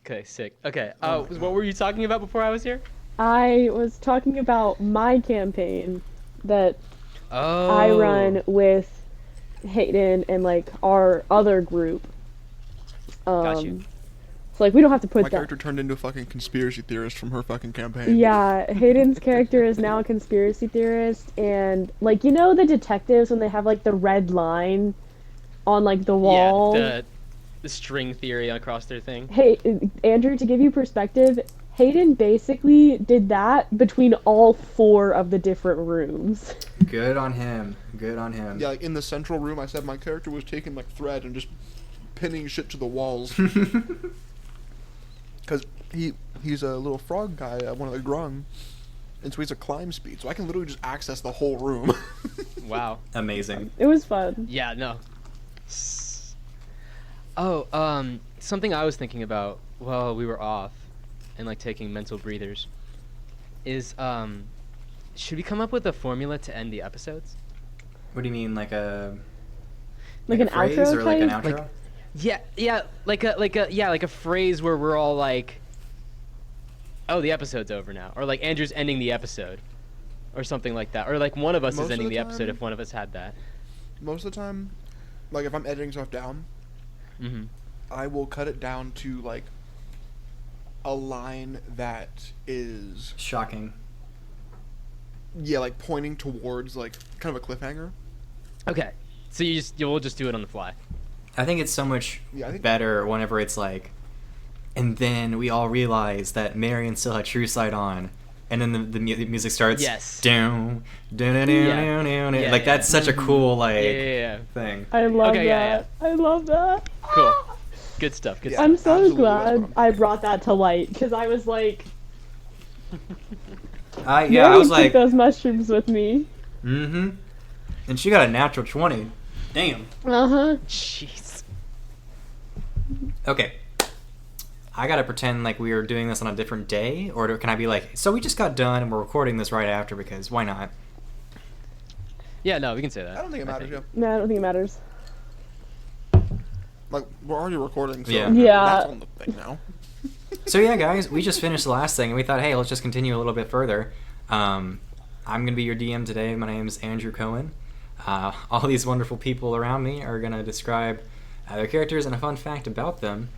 Okay, sick. Okay, what were you talking about before I was here? I was talking about my campaign that I Oh, run with Hayden and like our other group. got you. Um, so like we don't have to My put that. character turned into a fucking conspiracy theorist from her fucking campaign. Yeah, Hayden's character is now a conspiracy theorist, and like the detectives when they have like the red line on like the Yeah, wall. the string theory across their thing. Hey, Andrew, to give you perspective, Hayden basically did that between all four of the different rooms. Good on him. Good on him. Yeah, like in the central room, I said my character was taking like thread and just pinning shit to the walls. Because he's a little frog guy at one of the grung, and so he's a climb speed, so I can literally just access the whole room. Wow. Amazing. It was fun. Yeah, no. Oh, something I was thinking about while we were off and like taking mental breathers is should we come up with a formula to end the episodes? What do you mean, like a Like an phrase outro or like an type? outro? Yeah, like a phrase where we're all like, oh, the episode's over now, or like Andrew's ending the episode, or something like that, or like one of us Most is of ending the the episode time- if one of us had that. Most of the time, like if I'm editing stuff down, Mm-hmm. I will cut it down to like a line that is Shocking. like pointing towards like kind of a cliffhanger. Okay, so you'll just do it on the fly. I think it's so much Yeah, I think- better whenever it's like, and then we all realize that Marion still had True Sight on, and then the music starts. Yes. Down, down, down, Yeah. down, down, Yeah, like yeah. that's such a cool like Yeah. thing. I love Okay, yeah, that. I love that. Cool. Good stuff. Good Yeah. stuff. I'm so Absolutely, that's glad what I brought that to light because I was like, I Mary was took like, those mushrooms with me. mm-hmm. And she got a natural 20. Damn. Uh-huh. Jeez. Okay. I gotta pretend like we were doing this on a different day, or can I be like, so we just got done and we're recording this right after because why not? Yeah, no, we can say that. I don't think it matters. Yeah, No, I don't think it matters. like we're already recording, so Yeah. Yeah. that's on the thing now. So yeah, guys, we just finished the last thing and we thought, hey, let's just continue a little bit further. I'm gonna be your DM today. My name's Andrew Cohen. All these wonderful people around me are gonna describe their characters and a fun fact about them.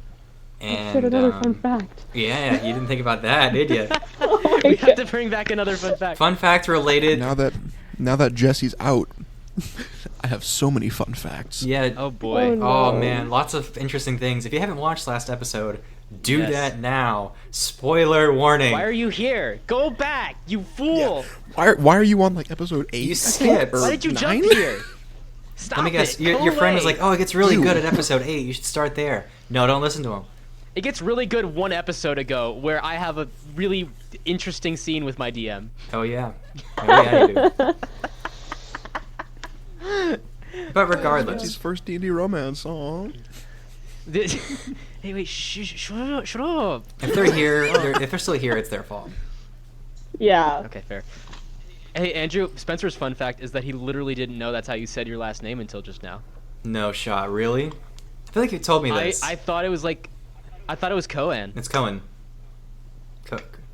And Shit, another fun fact. yeah, you didn't think about that, did you? Oh my We have God. to bring back another fun fact. Fun fact related. Now that Jesse's out, I have so many fun facts. Yeah. Oh boy. Oh, Oh no. man, lots of interesting things. If you haven't watched last episode, do Yes. that now. Spoiler warning. Why are you here? Go back, you fool! Why are you on like episode 8? You skipped. Or Why did you 9? jump here? Stop Let me guess. it. Your, Go your friend was away. like, "Oh, it gets really Ew. good at episode 8. You should start there." No, don't listen to him. It gets really good one episode ago where I have a really interesting scene with my DM. Oh yeah. Oh yeah, you do. But Jesse's regardless, first D&D romance song. Hey, wait, shut up, shut up. if they're here, if they're still here, it's their fault. Yeah. Okay, fair. Hey, Andrew, Spencer's fun fact is that he literally didn't know that's how you said your last name until just now. No shot, really? I feel like you told me this. I thought it was like, I thought it was Cohen. It's Cohen.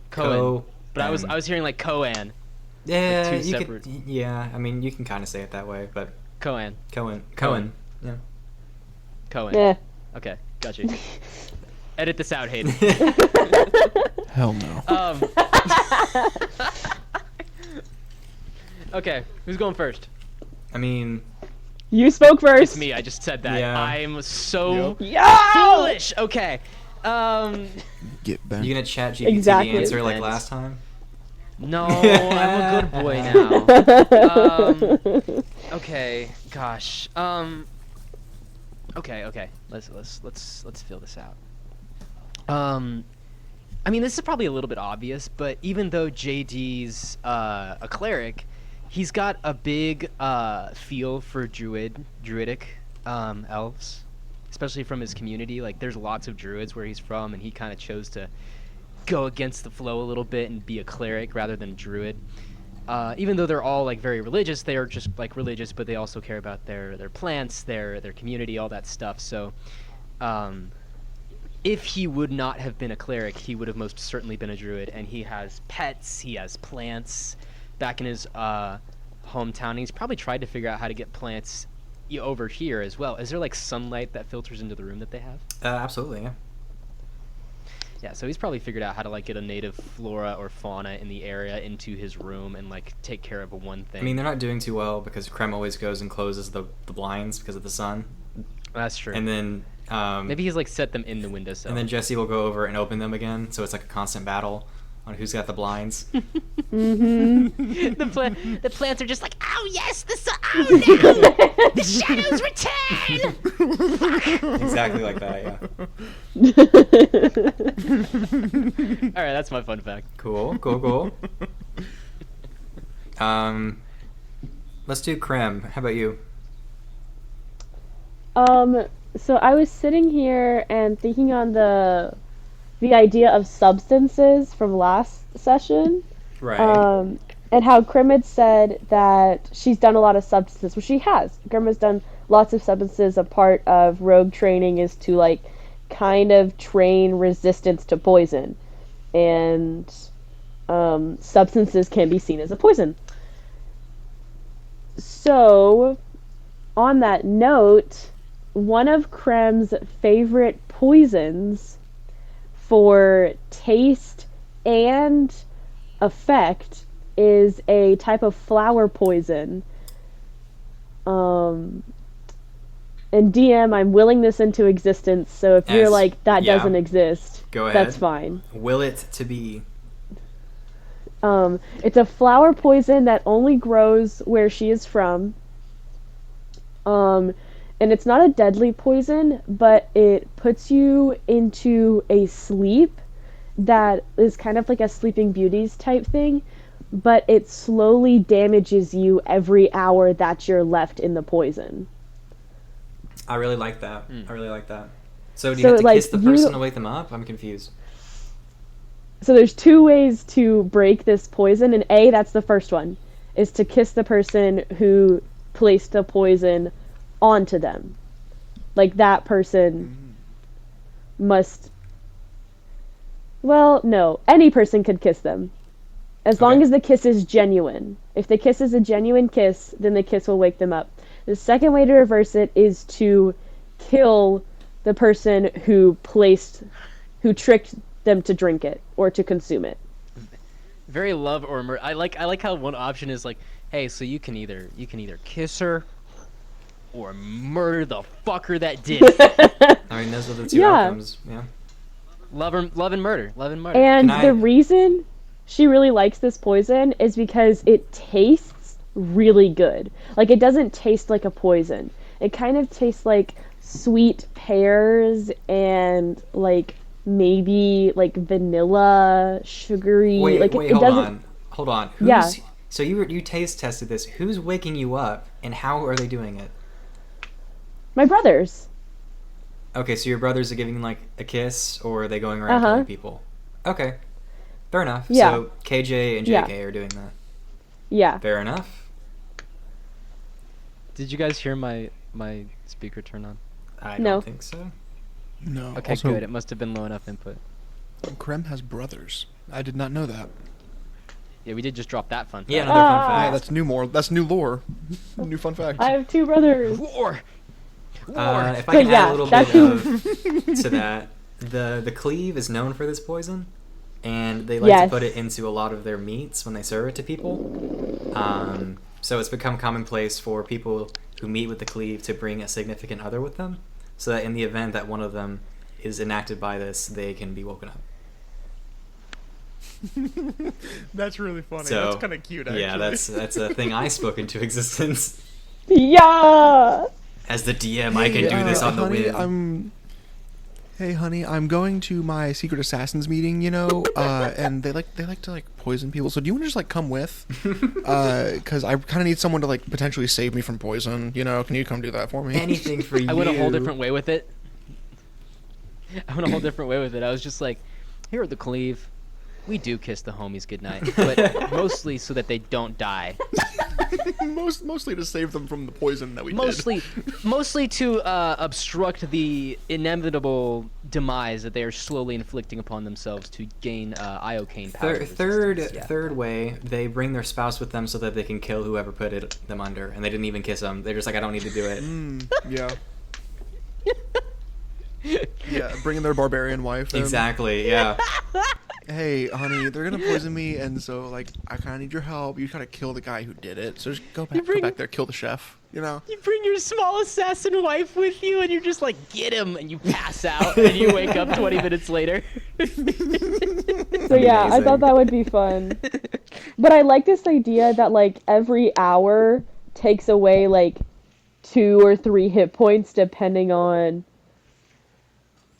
Cohen. But I was and- hearing like Cohen. Yeah, two you separate- could. Yeah, I mean, you can kind of say it that way, but Cohen. Cohen. Yeah. Cohen. Yeah. Okay, got you. Edit this out, Hayden. Hell no. Okay, who's going first? I mean, You spoke first. It's me. I just said that. Yeah. I'm so Yeah. foolish. Okay. Get back. you gonna chat GPT Exactly. the answer like Thanks. last time? No, I'm a good boy now. Okay. Gosh. Okay. Let's feel this out. I mean, this is probably a little bit obvious, but even though JD's a cleric, he's got a big feel for druidic elves, especially from his community. Like, there's lots of druids where he's from, and he kind of chose to go against the flow a little bit and be a cleric rather than a druid. Even though they're all like very religious, they are just like religious, but they also care about their plants, their community, all that stuff. So, if he would not have been a cleric, he would have most certainly been a druid. And he has pets, he has plants. Back in his hometown, he's probably tried to figure out how to get plants over here as well. Is there like sunlight that filters into the room that they have? Absolutely, yeah. Yeah, so he's probably figured out how to like get a native flora or fauna in the area into his room and like take care of one thing. I mean, they're not doing too well because Krem always goes and closes the blinds because of the sun. That's true. And then maybe he's like set them in the windowsill. and then Jesse will go over and open them again, so it's like a constant battle on who's got the blinds. Mm-hmm. The plants are just like, oh yes, the sun. Oh no, the shadows return. Exactly like that, yeah. All right, that's my fun fact. Cool. Let's do Krem. How about you? So I was sitting here and thinking on the idea of substances from last session. Right. And how Krim had said that she's done a lot of substances. Well, she has. Krim has done lots of substances. A part of rogue training is to, like, kind of train resistance to poison. And substances can be seen as a poison. So, on that note, one of Krem's favorite poisons for taste and effect is a type of flower poison. And DM, I'm willing this into existence, so if you're like, that doesn't exist, go ahead. That's fine. Will it to be? It's a flower poison that only grows where she is from. And it's not a deadly poison, but it puts you into a sleep that is kind of like a Sleeping Beauties type thing, but it slowly damages you every hour that you're left in the poison. I really like that. I really like that. So do you have to kiss the person to wake them up? I'm confused. So there's two ways to break this poison, and A, that's the first one, is to kiss the person who placed the poison onto them. Like, that person must... Well, no. Any person could kiss them. As long as the kiss is genuine. If the kiss is a genuine kiss, then the kiss will wake them up. The second way to reverse it is to kill the person who tricked them to drink it or to consume it. Very love or murder. I like how one option is like, hey, so you can either kiss her or murder the fucker that did it. I mean, those are the two outcomes. Yeah. Love and murder. And the reason she really likes this poison is because it tastes really good. Like, it doesn't taste like a poison. It kind of tastes like sweet pears and, like, maybe, like, vanilla, sugary. Wait, it hold doesn't... Hold on. So you taste tested this. Who's waking you up, and how are they doing it? My brothers. Okay, so your brothers are giving, like, a kiss, or are they going around killing people? Okay. Fair enough. Yeah. So KJ and JK are doing that. Yeah. Fair enough. Did you guys hear my speaker turn on? I No. don't think so. No. Okay, Also, good. It must have been low enough input. Krem has brothers. I did not know that. Yeah, we did just drop that fun fact. Yeah, another fun fact. Yeah, that's new lore. New fun fact. I have two brothers. War. If I But can yeah, add a little that's bit to that, the cleave is known for this poison, and they like to put it into a lot of their meats when they serve it to people. So it's become commonplace for people who meet with the cleave to bring a significant other with them, so that in the event that one of them is enacted by this, they can be woken up. That's really funny. So, That's kind of cute, actually. Yeah, that's a thing I spoke into existence. Yeah. As the DM, I can do this on the whim. Hey, honey, I'm going to my secret assassins meeting, and they like to like poison people. So do you want to just like come with? Because I kind of need someone to like potentially save me from poison. Can you come do that for me? Anything for you. I went a whole different way with it. I was just like, here at the cleave, we do kiss the homies goodnight, but mostly so that they don't die. Mostly to save them from the poison that we Mostly to obstruct the inevitable demise that they are slowly inflicting upon themselves to gain iocane power. Third way, they bring their spouse with them so that they can kill whoever put them under, and they didn't even kiss them. They're just like, I don't need to do it. Yeah. Yeah, bringing their barbarian wife in. Exactly, yeah. Hey, honey, they're gonna poison me, and so, like, I kind of need your help. You gotta kill the guy who did it. So just go back there, kill the chef, you know? You bring your small assassin wife with you, and you're just like, get him, and you pass out, and you wake up 20 minutes later. So yeah, I thought that would be fun. But I like this idea that, like, every hour takes away, like, 2 or 3 hit points depending on,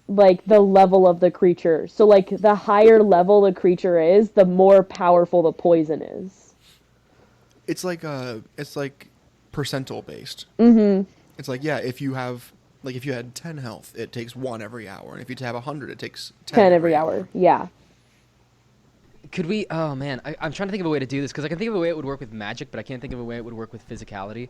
like, the level of the creature. So, like, the higher level the creature is, the more powerful the poison is. It's like percentile based. Mm-hmm. It's like, yeah, if you had 10 health, it takes 1 every hour, and if you have 100, it takes 10 every hour. Yeah. Could we? Oh man, I'm trying to think of a way to do this because I can think of a way it would work with magic, but I can't think of a way it would work with physicality.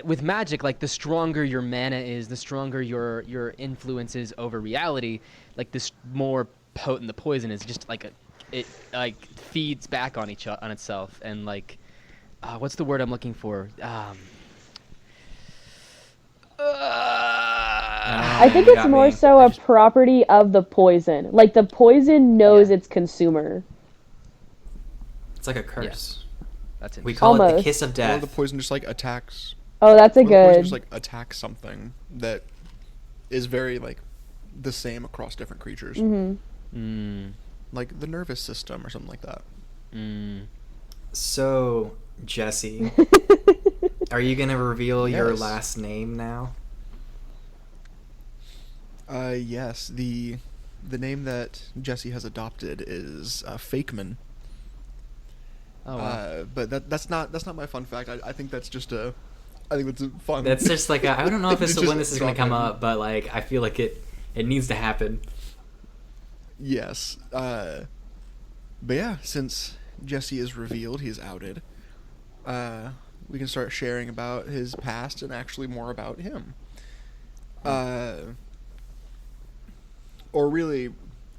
With magic, like the stronger your mana is, the stronger your influence is over reality. Like the more potent the poison is. Just like it feeds back on itself, and like what's the word I'm looking for? I think it's more so a property of the poison. Like the poison knows its consumer. It's like a curse. Yeah. That's it. We call it the Almost. kiss of Or death. the poison just, like, attacks. Oh, that's a Or the poison good. just, like, attacks something that is very, like, the same across different creatures. Mm-hmm. Like the nervous system or something like that. So, Jesse, are you gonna reveal your Yes. last name now? Yes. The name that Jesse has adopted is Fakeman. Oh, wow. But that's not my fun fact. I think that's just I think that's a fun. That's just like I don't know if this is Just when this is gonna drop come in. up, but like I feel like it needs to happen. Yes. But yeah, since Jesse is revealed, he's outed. We can start sharing about his past and actually more about him. Or really,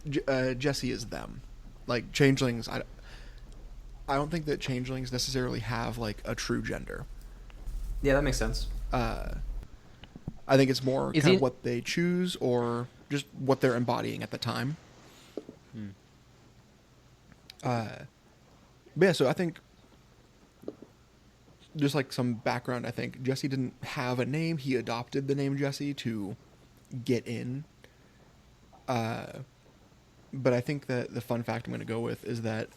Jesse is them. Like changelings, I don't think that changelings necessarily have like a true gender. Yeah, that makes sense. I think it's more Is kind he- of what they choose or just what they're embodying at the time. But yeah, so I think just like some background, I think Jesse didn't have a name. He adopted the name Jesse to get in. But I think that the fun fact I'm going to go with is that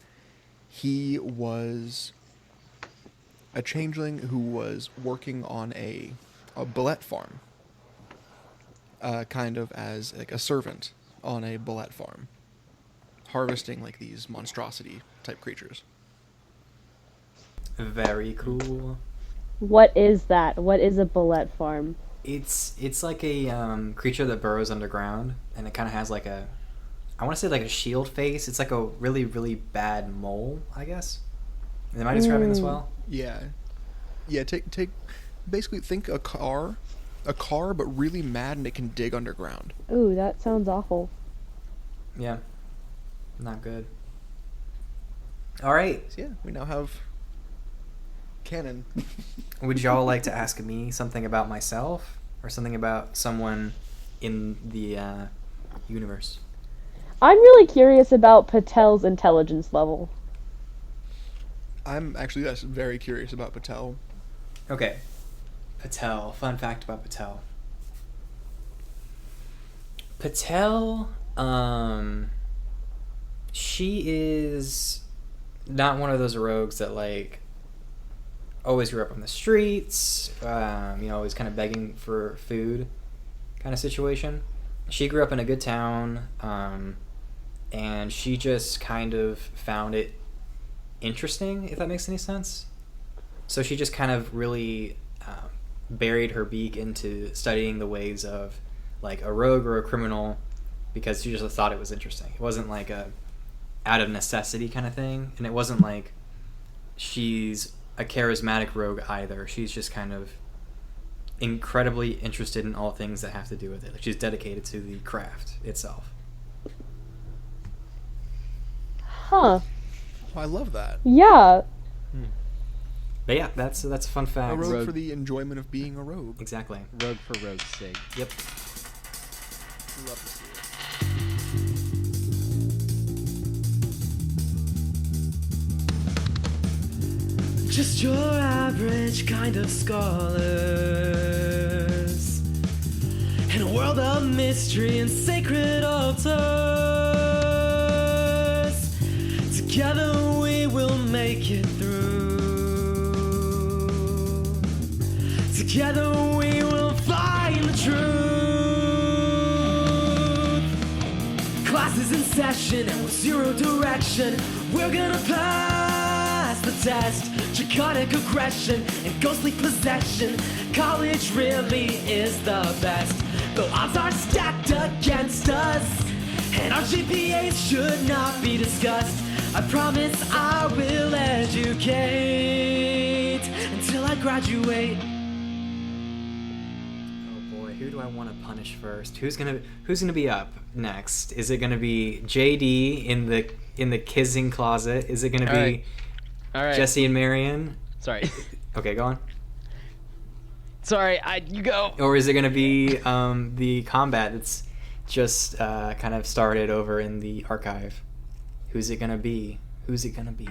he was a changeling who was working on a bullet farm, kind of as like a servant on a bullet farm, harvesting like these monstrosity type creatures. Very cool. What is that? What is a bullet farm? It's like a creature that burrows underground, and it kind of has like I want to say like a shield face. It's like a really, really bad mole, I guess. Am I describing this well? Yeah. Take basically think a car, but really mad and it can dig underground. Ooh, that sounds awful. Yeah. Not good. All right. So yeah, we now have canon. Would y'all like to ask me something about myself or something about someone in the universe? I'm really curious about Patel's intelligence level. I'm actually very curious about Patel. Okay. Patel. Fun fact about Patel. Patel, she is not one of those rogues that, like, always grew up on the streets, always kind of begging for food kind of situation. She grew up in a good town, and she just kind of found it interesting, if that makes any sense. So she just kind of really buried her beak into studying the ways of like a rogue or a criminal because she just thought it was interesting. It wasn't like a out of necessity kind of thing, and it wasn't like she's a charismatic rogue either. She's just kind of incredibly interested in all things that have to do with it. Like, she's dedicated to the craft itself. Huh. Oh, I love that. Yeah. But yeah, that's a fun fact. A rogue Rogue. for the enjoyment of being a rogue. Exactly. Rogue for rogue's sake. Yep. Love to see it. Just your average kind of scholars in a world of mystery and sacred altars. Together we will make it through. Together we will find the truth. Classes in session and with zero direction, we're gonna pass the test. Draconic aggression and ghostly possession. College really is the best, though odds are stacked against us, and our GPAs should not be discussed. I promise I will educate until I graduate. Oh boy, who do I want to punish first? Who's gonna be up next? Is it gonna be JD in the kissing closet? Is it gonna be All right. Jesse and Marion? Sorry. Okay, go on. Sorry, you go. Or is it gonna be the combat that's just kind of started over in the archive? Who's it gonna be? Who's it gonna be?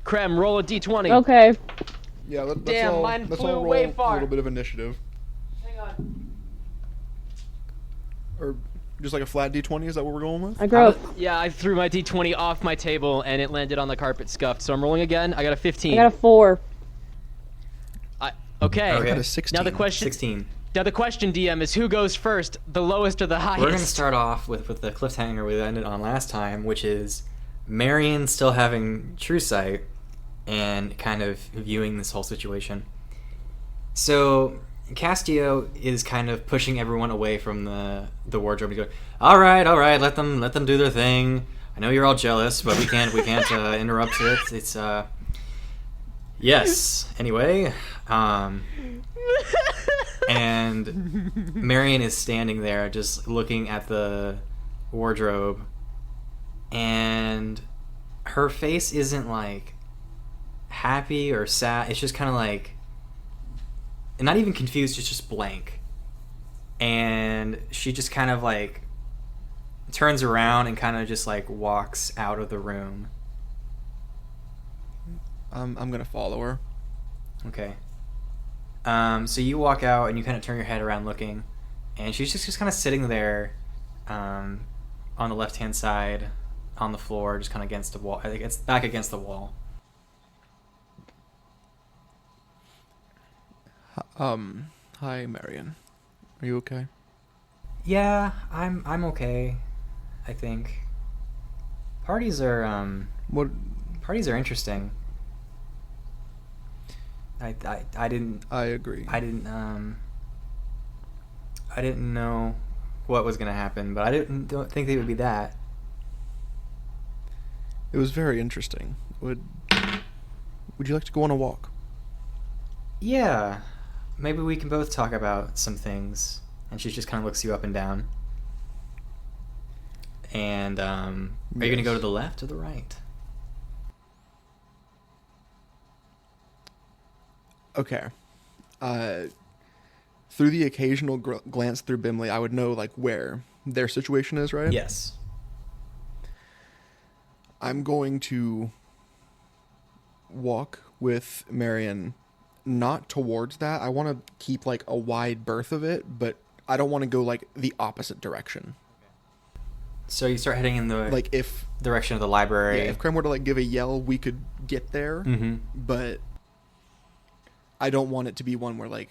Krem, roll a d20. Okay. Yeah, let's Damn, all, mine let's flew all roll way far. a little bit of initiative. Hang on. Or just like a flat D20, is that what we're going with? I grow. Yeah, I threw my d20 off my table and it landed on the carpet scuffed. So I'm rolling again. I got a 15. I got a 4. Okay. I got a 16. Now the question. 16. Now the question, DM, is who goes first, the lowest or the highest? We're gonna start off with the cliffhanger we ended on last time, which is Marion still having true sight and kind of viewing this whole situation. So Castio is kind of pushing everyone away from the wardrobe. He's going, all right, let them do their thing. I know you're all jealous, but we can't interrupt it. It's yes. Anyway, and Marion is standing there just looking at the wardrobe, and her face isn't like happy or sad. It's just kind of like, not even confused, it's just blank. And she just kind of like turns around and kind of just like walks out of the room. I'm gonna follow her. Okay. So you walk out and you kind of turn your head around looking, and she's just kind of sitting there on the left-hand side on the floor, just kind of against the wall. I think it's back against the wall. Hi, Marion. Are you okay? Yeah, I'm okay. I think parties are What? interesting. I didn't I agree. I didn't know what was gonna happen, but don't think they would be that. It was very interesting. Would you like to go on a walk? Yeah, maybe we can both talk about some things. And she just kind of looks you up and down. And are you gonna go to the left or the right? Okay. Through the occasional glance through Bimly, I would know like where their situation is, right? Yes. I'm going to walk with Marion, not towards that. I want to keep like a wide berth of it, but I don't want to go like the opposite direction. So you start heading in the Like if direction of the library. yeah, if Krem were to like give a yell, we could get there. Mm-hmm. But I don't want it to be one where like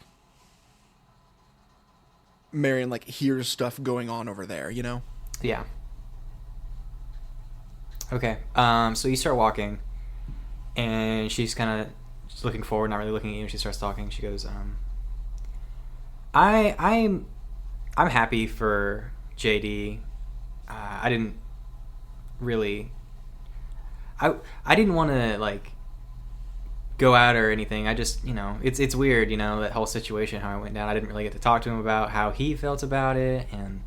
Marion like hears stuff going on over there, you know? Yeah. Okay. So you start walking, and she's kind of just looking forward, not really looking at you. She starts talking. She goes, I'm happy for JD. I I didn't want to like go out or anything. I just, it's weird, that whole situation, how it went down. I didn't really get to talk to him about how he felt about it, and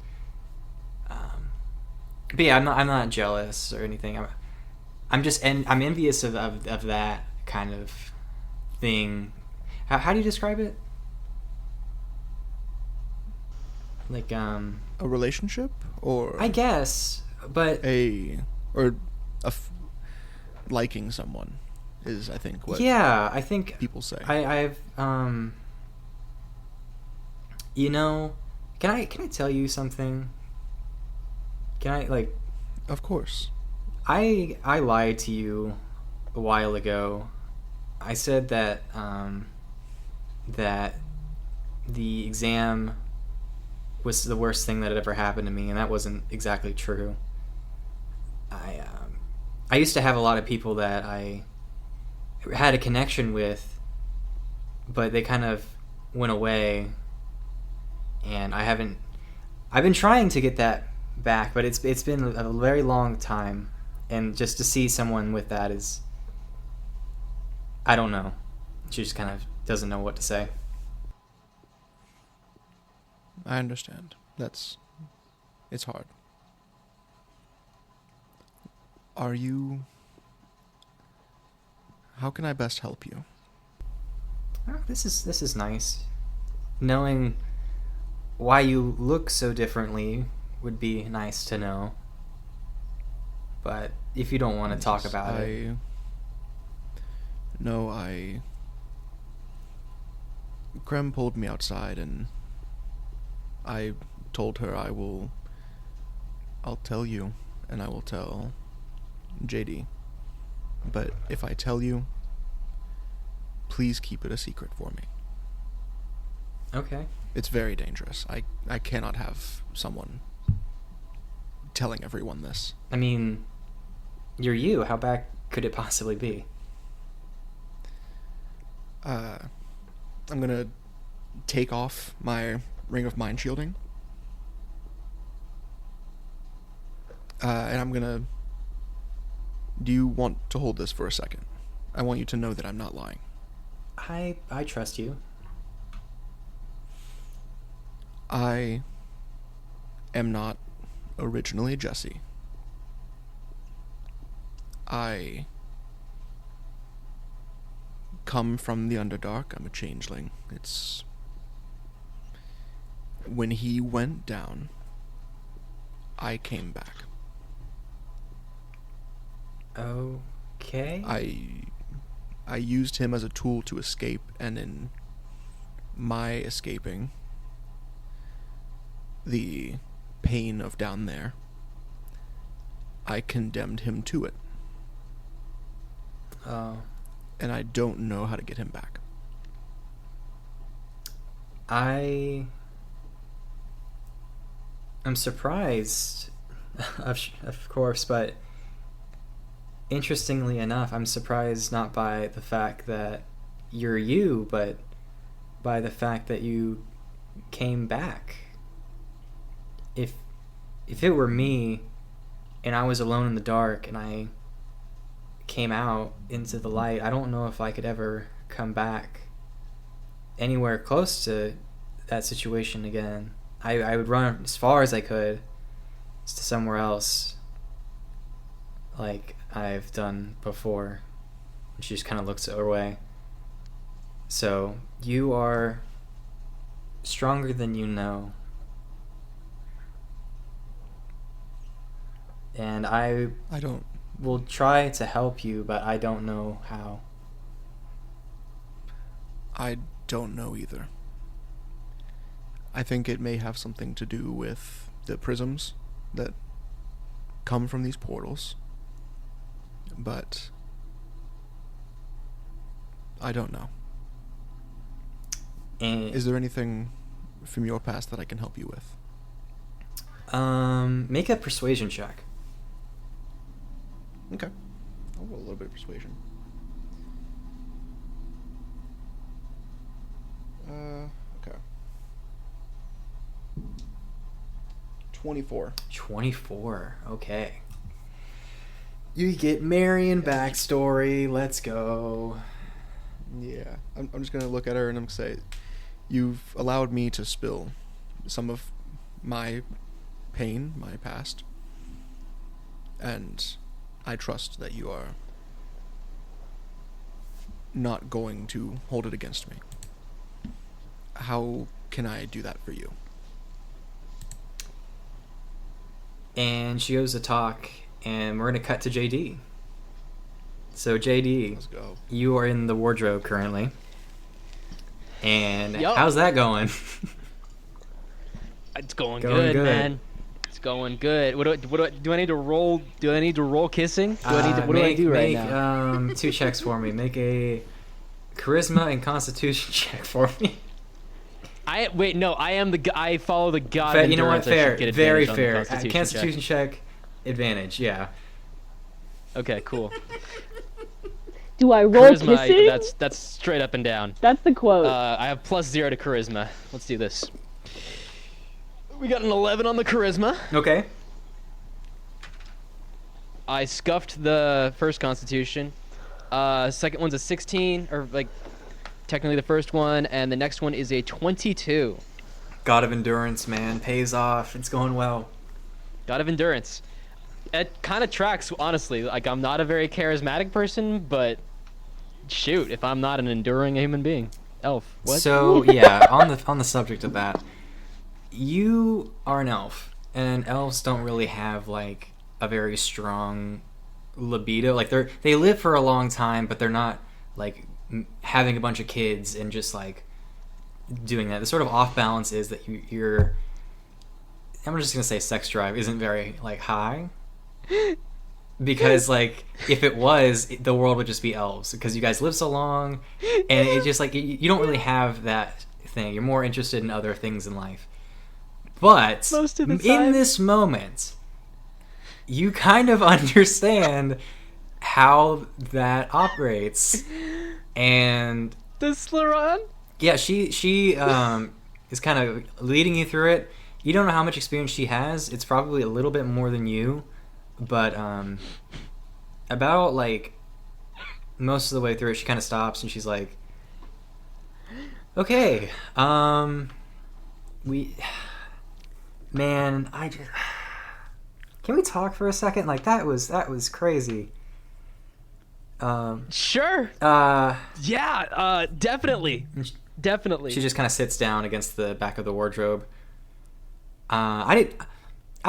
but yeah, I'm not jealous or anything. I'm just I'm envious of that kind of thing. How do you describe it? Like A relationship, or I guess, but liking someone is, I think, what I think people say. I've can I tell you something? Can I, like... Of course. I lied to you a while ago. I said that that the exam was the worst thing that had ever happened to me, and that wasn't exactly true. I used to have a lot of people that I had a connection with, but they kind of went away, and I've been trying to get that back, but it's been a very long time, and just to see someone with that is, I don't know. She just kind of doesn't know what to say. I understand. It's hard. How can I best help you? Oh, this is nice. Knowing why you look so differently would be nice to know. But if you don't want to talk about it. No, Krem pulled me outside, and I told her I'll tell you, and I will tell JD. But if I tell you, please keep it a secret for me. Okay. It's very dangerous. I cannot have someone telling everyone this. I mean, you're you. How bad could it possibly be? I'm gonna take off my ring of mind shielding. And I'm gonna... Do you want to hold this for a second? I want you to know that I'm not lying. I trust you. I am not originally Jesse. I come from the Underdark. I'm a changeling. It's... When he went down, I came back. Okay. I used him as a tool to escape, and in my escaping the pain of down there, I condemned him to it. Oh. And I don't know how to get him back. I'm surprised, of course, but interestingly enough, I'm surprised not by the fact that you're you, but by the fact that you came back. If it were me, and I was alone in the dark, and I came out into the light, I don't know if I could ever come back anywhere close to that situation again. I would run as far as I could to somewhere else, like I've done before. And she just kind of looks away. So you are stronger than you know, and I don't... will try to help you, but I don't know how. I don't know either. I think it may have something to do with the prisms that come from these portals, but I don't know. And is there anything from your past that I can help you with? Make a persuasion check. Okay. I'll roll a little bit of persuasion. Okay. 24. 24. Okay. You get Marion backstory. Let's go. Yeah, I'm just gonna look at her and I'm gonna say, you've allowed me to spill some of my pain, my past, and I trust that you are not going to hold it against me. How can I do that for you? And she goes to talk, and we're gonna cut to JD. So JD, Let's go. you are in the wardrobe currently, and Yup. how's that going? It's going, Going good, good. man. It's going good. Do I need to roll? Do I need to roll kissing? What do I do right now? 2 checks for me. Make a charisma and constitution check for me. I am I follow the god. Fair, of you know what? endurance. I should Fair, get very advantage on the fair. Constitution Constitution check, advantage. Yeah. Okay, cool. Do I roll Charisma, kissing? that's straight up and down. That's the quote. I have +0 to charisma. Let's do this. We got an 11 on the charisma. Okay. I scuffed the first Constitution. Second one's a 16, or like technically the first one, and the next one is a 22. God of endurance, man, pays off. It's going well. God of endurance. It kind of tracks, honestly. Like, I'm not a very charismatic person, but shoot, if I'm not an enduring human being. Elf. What? So yeah, on the subject of that, you are an elf, and elves don't really have like a very strong libido. Like they live for a long time, but they're not like having a bunch of kids and just like doing that. The sort of off balance is that you're. I'm just gonna say sex drive isn't very like high. Because like if it was, the world would just be elves because you guys live so long, and it's just like you don't really have that thing. You're more interested in other things in life. But Most of the in time. this moment, you kind of understand how that operates, and Does Slaron? yeah, she is kind of leading you through it. You don't know how much experience she has. It's probably a little bit more than you. But about like most of the way through it, she kind of stops and she's like, "Okay, man, can we talk for a second? Like that was crazy." Sure. Uh, Yeah. Definitely. Definitely. she just kind of sits down against the back of the wardrobe. I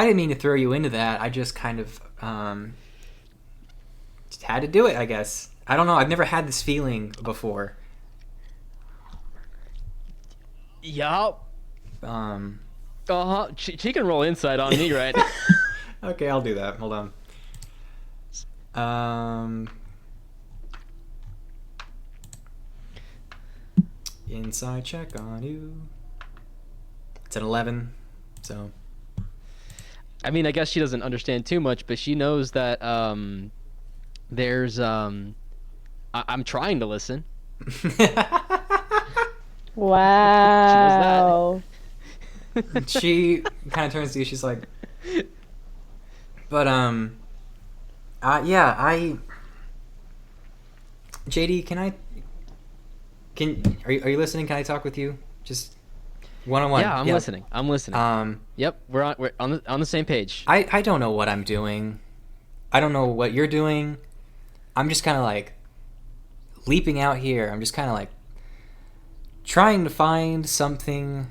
didn't mean to throw you into that. I just kind of just had to do it, I guess. I don't know. I've never had this feeling before. Yup. Um, She can roll insight on me, right? okay, I'll do that. Hold on. Inside check on you. It's an 11, so... I mean, I guess she doesn't understand too much, but she knows that there's I'm trying to listen. Wow. She kind of turns to you. She's like, but yeah, JD, are you listening? Can I talk with you? Just one-on-one. Yeah, I'm listening. I'm listening. Yep, we're on the same page. I don't know what I'm doing. I don't know what you're doing. I'm just kind of like leaping out here. I'm just kind of like trying to find something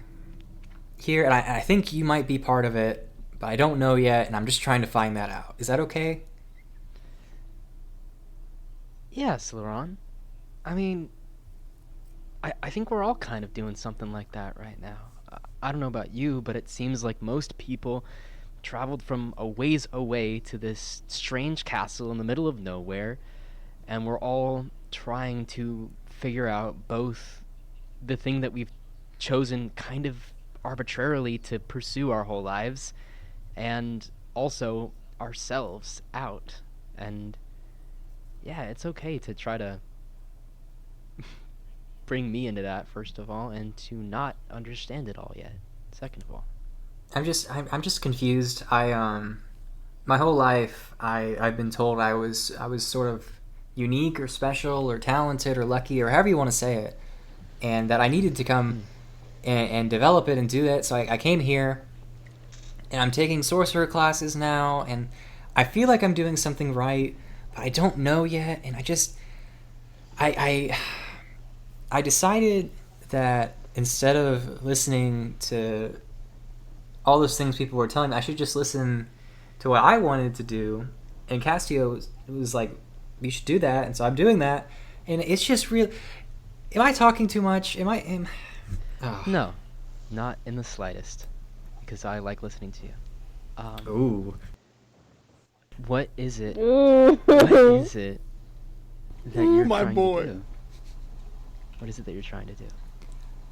here, and I think you might be part of it, but I don't know yet, and I'm just trying to find that out. Is that okay? Yes, Laurent. I mean, I think we're all kind of doing something like that right now. I don't know about you, but it seems like most people traveled from a ways away to this strange castle in the middle of nowhere, and we're all trying to figure out both the thing that we've chosen kind of arbitrarily to pursue our whole lives, and also ourselves out. And yeah, it's okay to try to bring me into that, first of all, and to not understand it all yet, second of all. I'm just confused. my whole life I've been told I was sort of unique or special or talented or lucky or however you want to say it, and that I needed to come and develop it and do that. So I came here, and I'm taking sorcerer classes now, and I feel like I'm doing something right, but I don't know yet. And I decided that instead of listening to all those things people were telling me, I should just listen to what I wanted to do. And Castio was like, you should do that. And so I'm doing that. And it's just real. Am I talking too much? Oh. No, not in the slightest, because I like listening to you. Ooh. What is it? What is it that Ooh, you're my trying boy. to do? What is it that you're trying to do?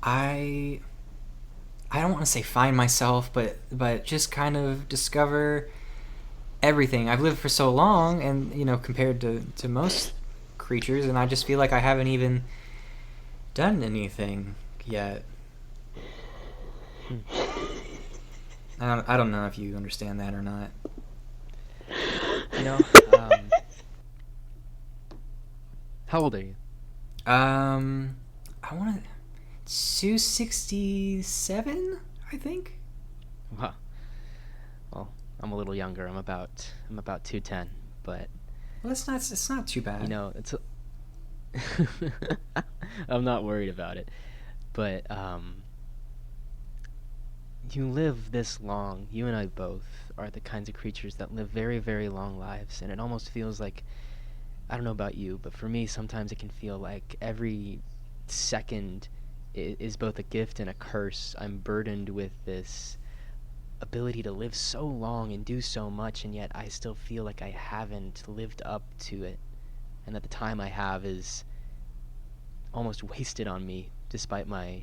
I don't want to say find myself, but just kind of discover everything. I've lived for so long, and compared to most creatures, and I just feel like I haven't even done anything yet. I don't know if you understand that or not. How old are you? I want to 267, I think. Wow. Well, I'm a little younger. I'm about 210, but Well, it's not too bad. it's I'm not worried about it. But you live this long. You and I both are the kinds of creatures that live very, very long lives, and it almost feels like, I don't know about you, but for me sometimes it can feel like every second is both a gift and a curse. I'm burdened with this ability to live so long and do so much, and yet I still feel like I haven't lived up to it, and that the time I have is almost wasted on me despite my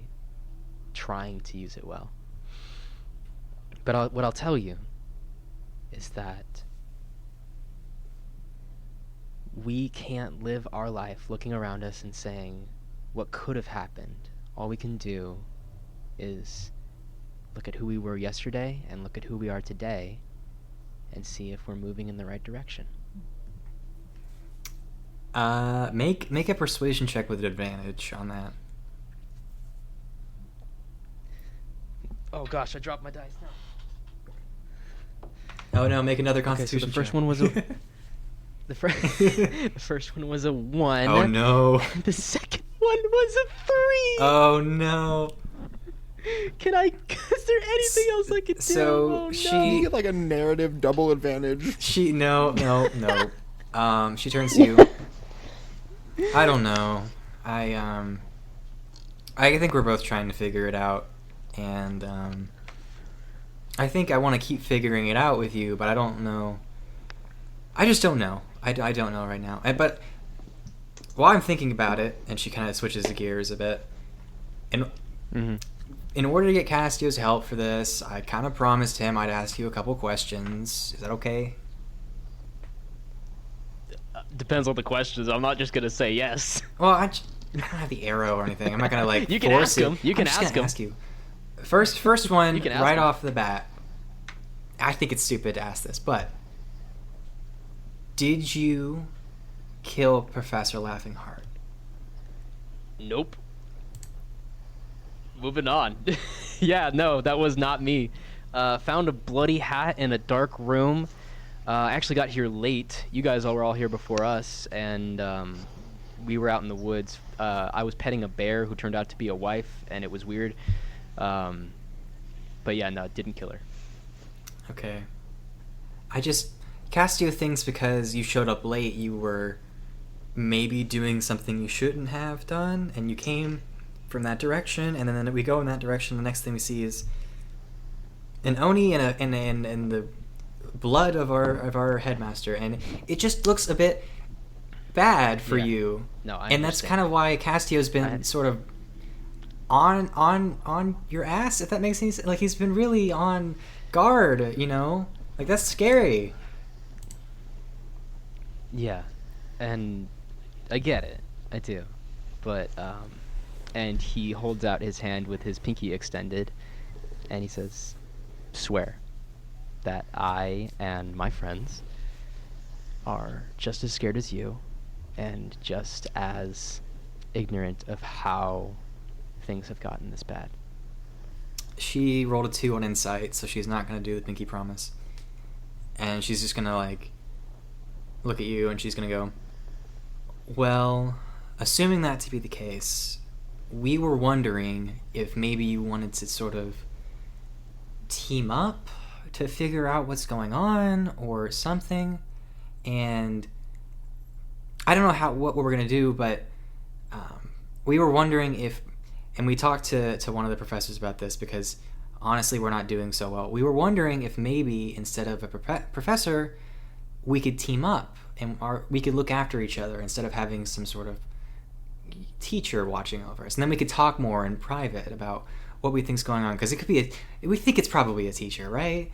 trying to use it well. But what I'll tell you is that we can't live our life looking around us and saying what could have happened. All we can do is look at who we were yesterday and look at who we are today and see if we're moving in the right direction. Make a persuasion check with advantage on that. Oh gosh, I dropped my dice now. Oh no, make another Okay, so constitution the first check. one was the first one was a 1. Oh no. The second one was a 3. Oh no. Is there anything else I could do? So Oh, no. she- You get like a narrative double advantage. No. She turns to you. I don't know. I think we're both trying to figure it out, and I think I want to keep figuring it out with you, but I don't know. I just don't know. I don't know right now. But while I'm thinking about it, and she kind of switches the gears a bit, and in order to get Castio's help for this, I kind of promised him I'd ask you a couple questions. Is that okay? Depends on the questions. I'm not just gonna say yes. Well, I don't have the arrow or anything. I'm not gonna like You can force ask it. him. You can I'm just ask gonna him. ask you. First one, You can ask right him. off the bat. I think it's stupid to ask this, but did you kill Professor Laughingheart? Nope. Moving on. Yeah, no, that was not me. Found a bloody hat in a dark room. I actually got here late. You guys were all here before us, and we were out in the woods. I was petting a bear who turned out to be a wife, and it was weird. But yeah, no, didn't kill her. Okay. Castio thinks because you showed up late, you were maybe doing something you shouldn't have done, and you came from that direction, and then we go in that direction. The next thing we see is an Oni and the blood of our headmaster, and it just looks a bit bad for Yeah. you. No, I and that's understand. kind of why Castio's been sort of on your ass, if that makes any sense. Like, he's been really on guard, like that's scary. Yeah, and I get it. I do. But, and he holds out his hand with his pinky extended, and he says, swear. that I and my friends are just as scared as you and just as ignorant of how things have gotten this bad. She rolled a 2 on insight, so she's not going to do the pinky promise. And she's just going to, like, look at you, and she's going to go, well, assuming that to be the case, we were wondering if maybe you wanted to sort of team up to figure out what's going on or something. And I don't know what we're going to do, but we were wondering if, and we talked to one of the professors about this because honestly we're not doing so well. We were wondering if maybe instead of a professor, we could team up and we could look after each other instead of having some sort of teacher watching over us. And then we could talk more in private about what we think's going on, because it could be we think it's probably a teacher, right?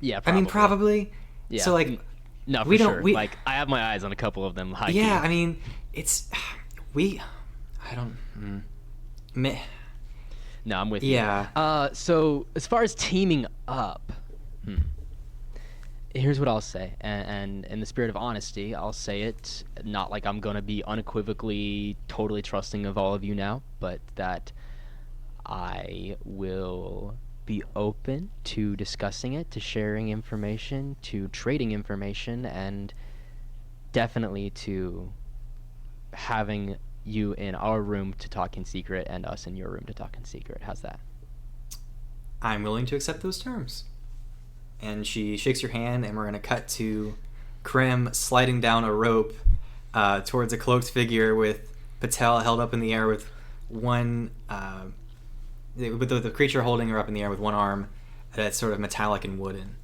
Yeah, I mean, probably. Yeah. So, like, no, for we don't- sure. we- Like, I have my eyes on a couple of them. High-key. yeah, I mean, it's I don't. Meh. No, I'm with you. Yeah. So as far as teaming up, here's what I'll say, and in the spirit of honesty, I'll say it not like I'm gonna be unequivocally totally trusting of all of you now, but that I will be open to discussing it, to sharing information, to trading information, and definitely to having you in our room to talk in secret and us in your room to talk in secret. How's that? I'm willing to accept those terms. And she shakes your hand, and we're going to cut to Krim sliding down a rope towards a cloaked figure with Patel held up in the air with one, with the creature holding her up in the air with one arm that's sort of metallic and wooden.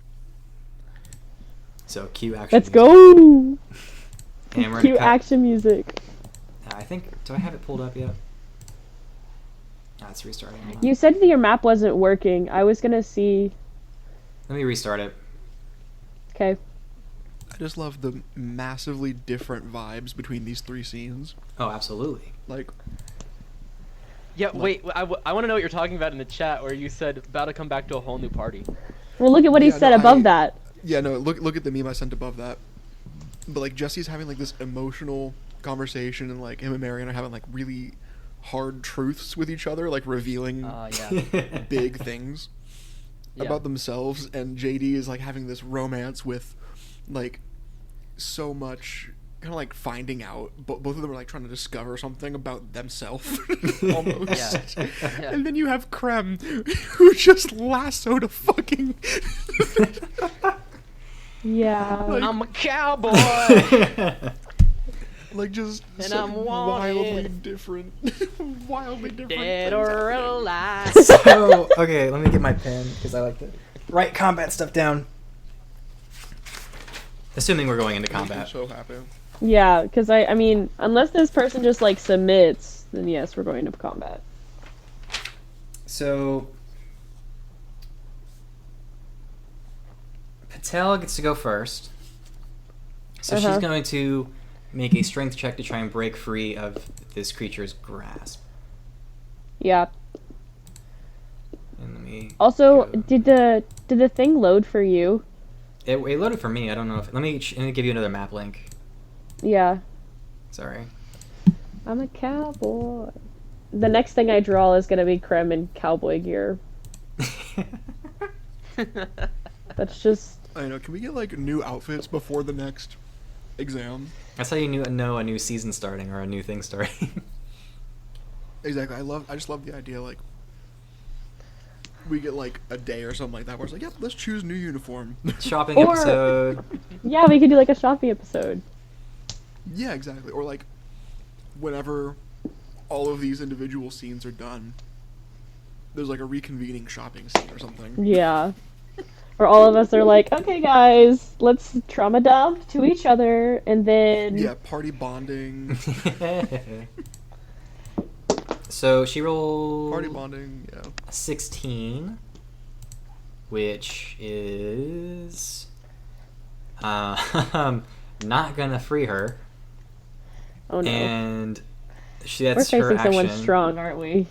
So cue action. Let's music. go! And we're Cue gonna cut. action music. I think, do I have it pulled up yet? It's restarting. Hold on. You said that your map wasn't working. I was gonna see. Let me restart it. Okay. I just love the massively different vibes between these three scenes. Oh, absolutely. Like, Yeah, wait, I want to know what you're talking about in the chat where you said about to come back to a whole new party. Well, look at what he Yeah, said no, above that. yeah, no, look at the meme I sent above that. But like Jesse's having like this emotional conversation, and like him and Marion are having like really hard truths with each other, like revealing Yeah. big things Yeah. about themselves, and JD is like having this romance with like so much kind of like finding out, but both of them are like trying to discover something about themselves almost. Yeah. Yeah. And then you have Krem who just lassoed a fucking Yeah. Like- I'm a cowboy. like just And so I'm wildly wanted. different wildly different Dead things or happening. alive. So, okay, let me get my pen because I like to write combat stuff down. Assuming we're going into Makes me combat. so happy. Yeah, because I mean, unless this person just like submits, then yes, we're going to combat. So, Patel gets to go first. So she's Uh-huh. going to make a strength check to try and break free of this creature's grasp. Yeah. And let me Also, go. did the thing load for you? It loaded for me. I don't know if let me give you another map link. Yeah. Sorry. I'm a cowboy. The next thing I draw is gonna be Krem in cowboy gear. That's just I know. Can we get like new outfits before the next exam? That's how you know a new season starting or a new thing starting. Exactly. I just love the idea. Like, we get like a day or something like that where it's like, yep, let's choose new uniform. Shopping Or- episode. yeah. We could do like a shopping episode. Yeah, exactly. Or like, whenever all of these individual scenes are done, there's like a reconvening shopping scene or something. Yeah. Where all of us are like, okay, guys, let's trauma dump to each other, and then Yeah, party bonding. So she rolled Party bonding. Yeah. a 16, which is not gonna free her, oh no, and we're that's her facing someone action. strong, aren't we?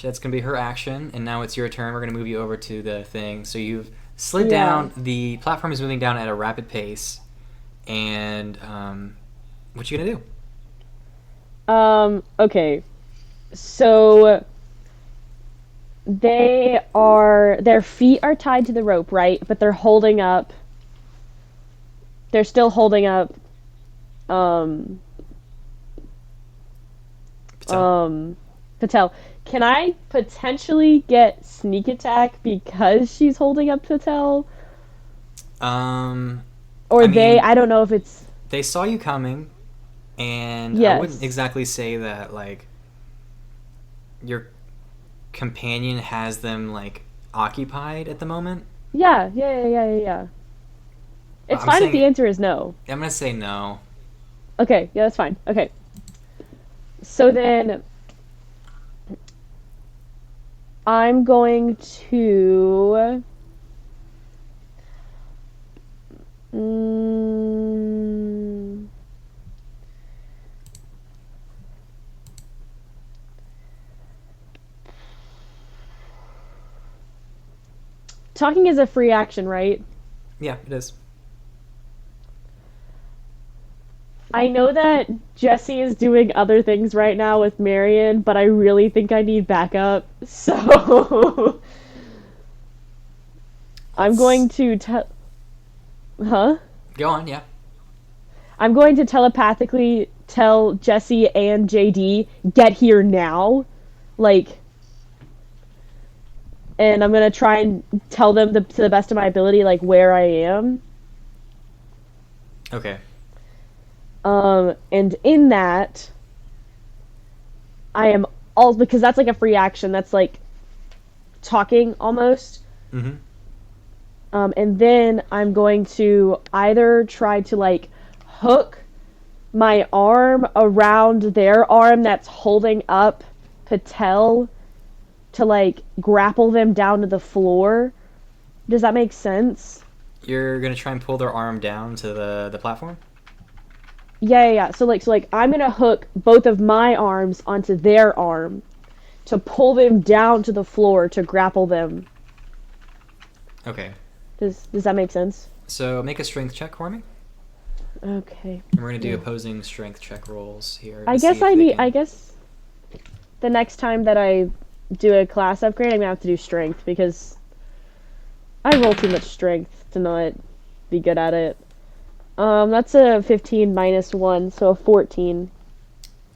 That's gonna be her action, and now it's your turn. We're gonna move you over to the thing. So you've slid Yeah. down. The platform is moving down at a rapid pace. And what you gonna do? Okay. So their feet are tied to the rope, right? But they're still holding up Patel? Patel. Can I potentially get sneak attack because she's holding up Patel? Or I mean, I don't know if it's they saw you coming, and I Yes. wouldn't exactly say that like your companion has them like occupied at the moment. Yeah. It's I'm fine if saying- the answer is no. I'm gonna say no. Okay, yeah, that's fine. Okay. So then I'm going to talking is a free action, right? Yeah, it is. I know that Jesse is doing other things right now with Marion, but I really think I need backup. So I'm going to Huh? Go on, yeah. I'm going to telepathically tell Jesse and JD, get here now. And I'm going to try and tell them to the best of my ability, where I am. Okay. And in that, I am all, because that's a free action. That's talking almost. Mm-hmm. And then I'm going to either try to hook my arm around their arm that's holding up Patel to grapple them down to the floor. Does that make sense? You're gonna try and pull their arm down to the platform? Yeah. So I'm gonna hook both of my arms onto their arm to pull them down to the floor to grapple them. Okay. Does that make sense? So make a strength check for me. Okay. And we're gonna do opposing strength check rolls here. I guess the next time that I do a class upgrade, I'm gonna have to do strength because I roll too much strength to not be good at it. That's a 15 minus 1, so a 14.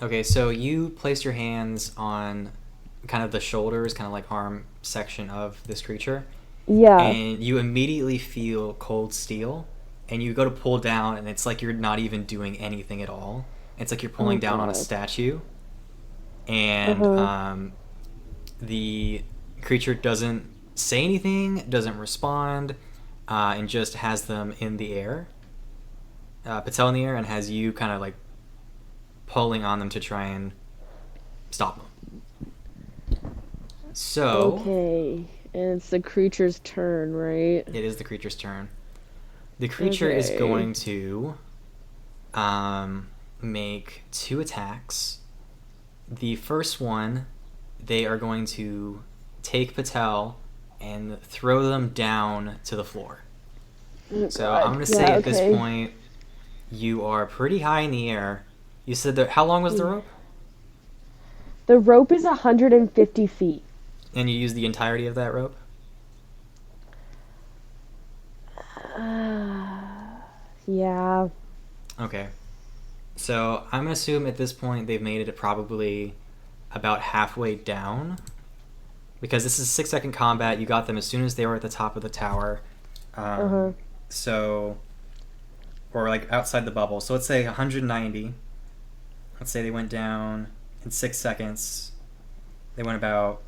Okay, so you place your hands on kind of the shoulders, kind of like arm section of this creature. Yeah. And you immediately feel cold steel, and you go to pull down, and it's like you're not even doing anything at all. It's like you're pulling down on a God. statue, and the creature doesn't say anything, doesn't respond, and just has them in the air. Patel in the air, and has you kind of pulling on them to try and stop them. So Okay. And it's the creature's turn, right? it is the creature's turn. The creature is Okay. going to make 2 attacks. The first one, they are going to take Patel and throw them down to the floor. So I'm going to say at this point, you are pretty high in the air. You said that, how long was the rope? The rope is 150 feet. And you used the entirety of that rope? Yeah. Okay. So I'm going to assume at this point they've made it probably about halfway down. Because this is 6-second combat. You got them as soon as they were at the top of the tower. So, or outside the bubble. So let's say 190. Let's say they went down in 6 seconds. They went about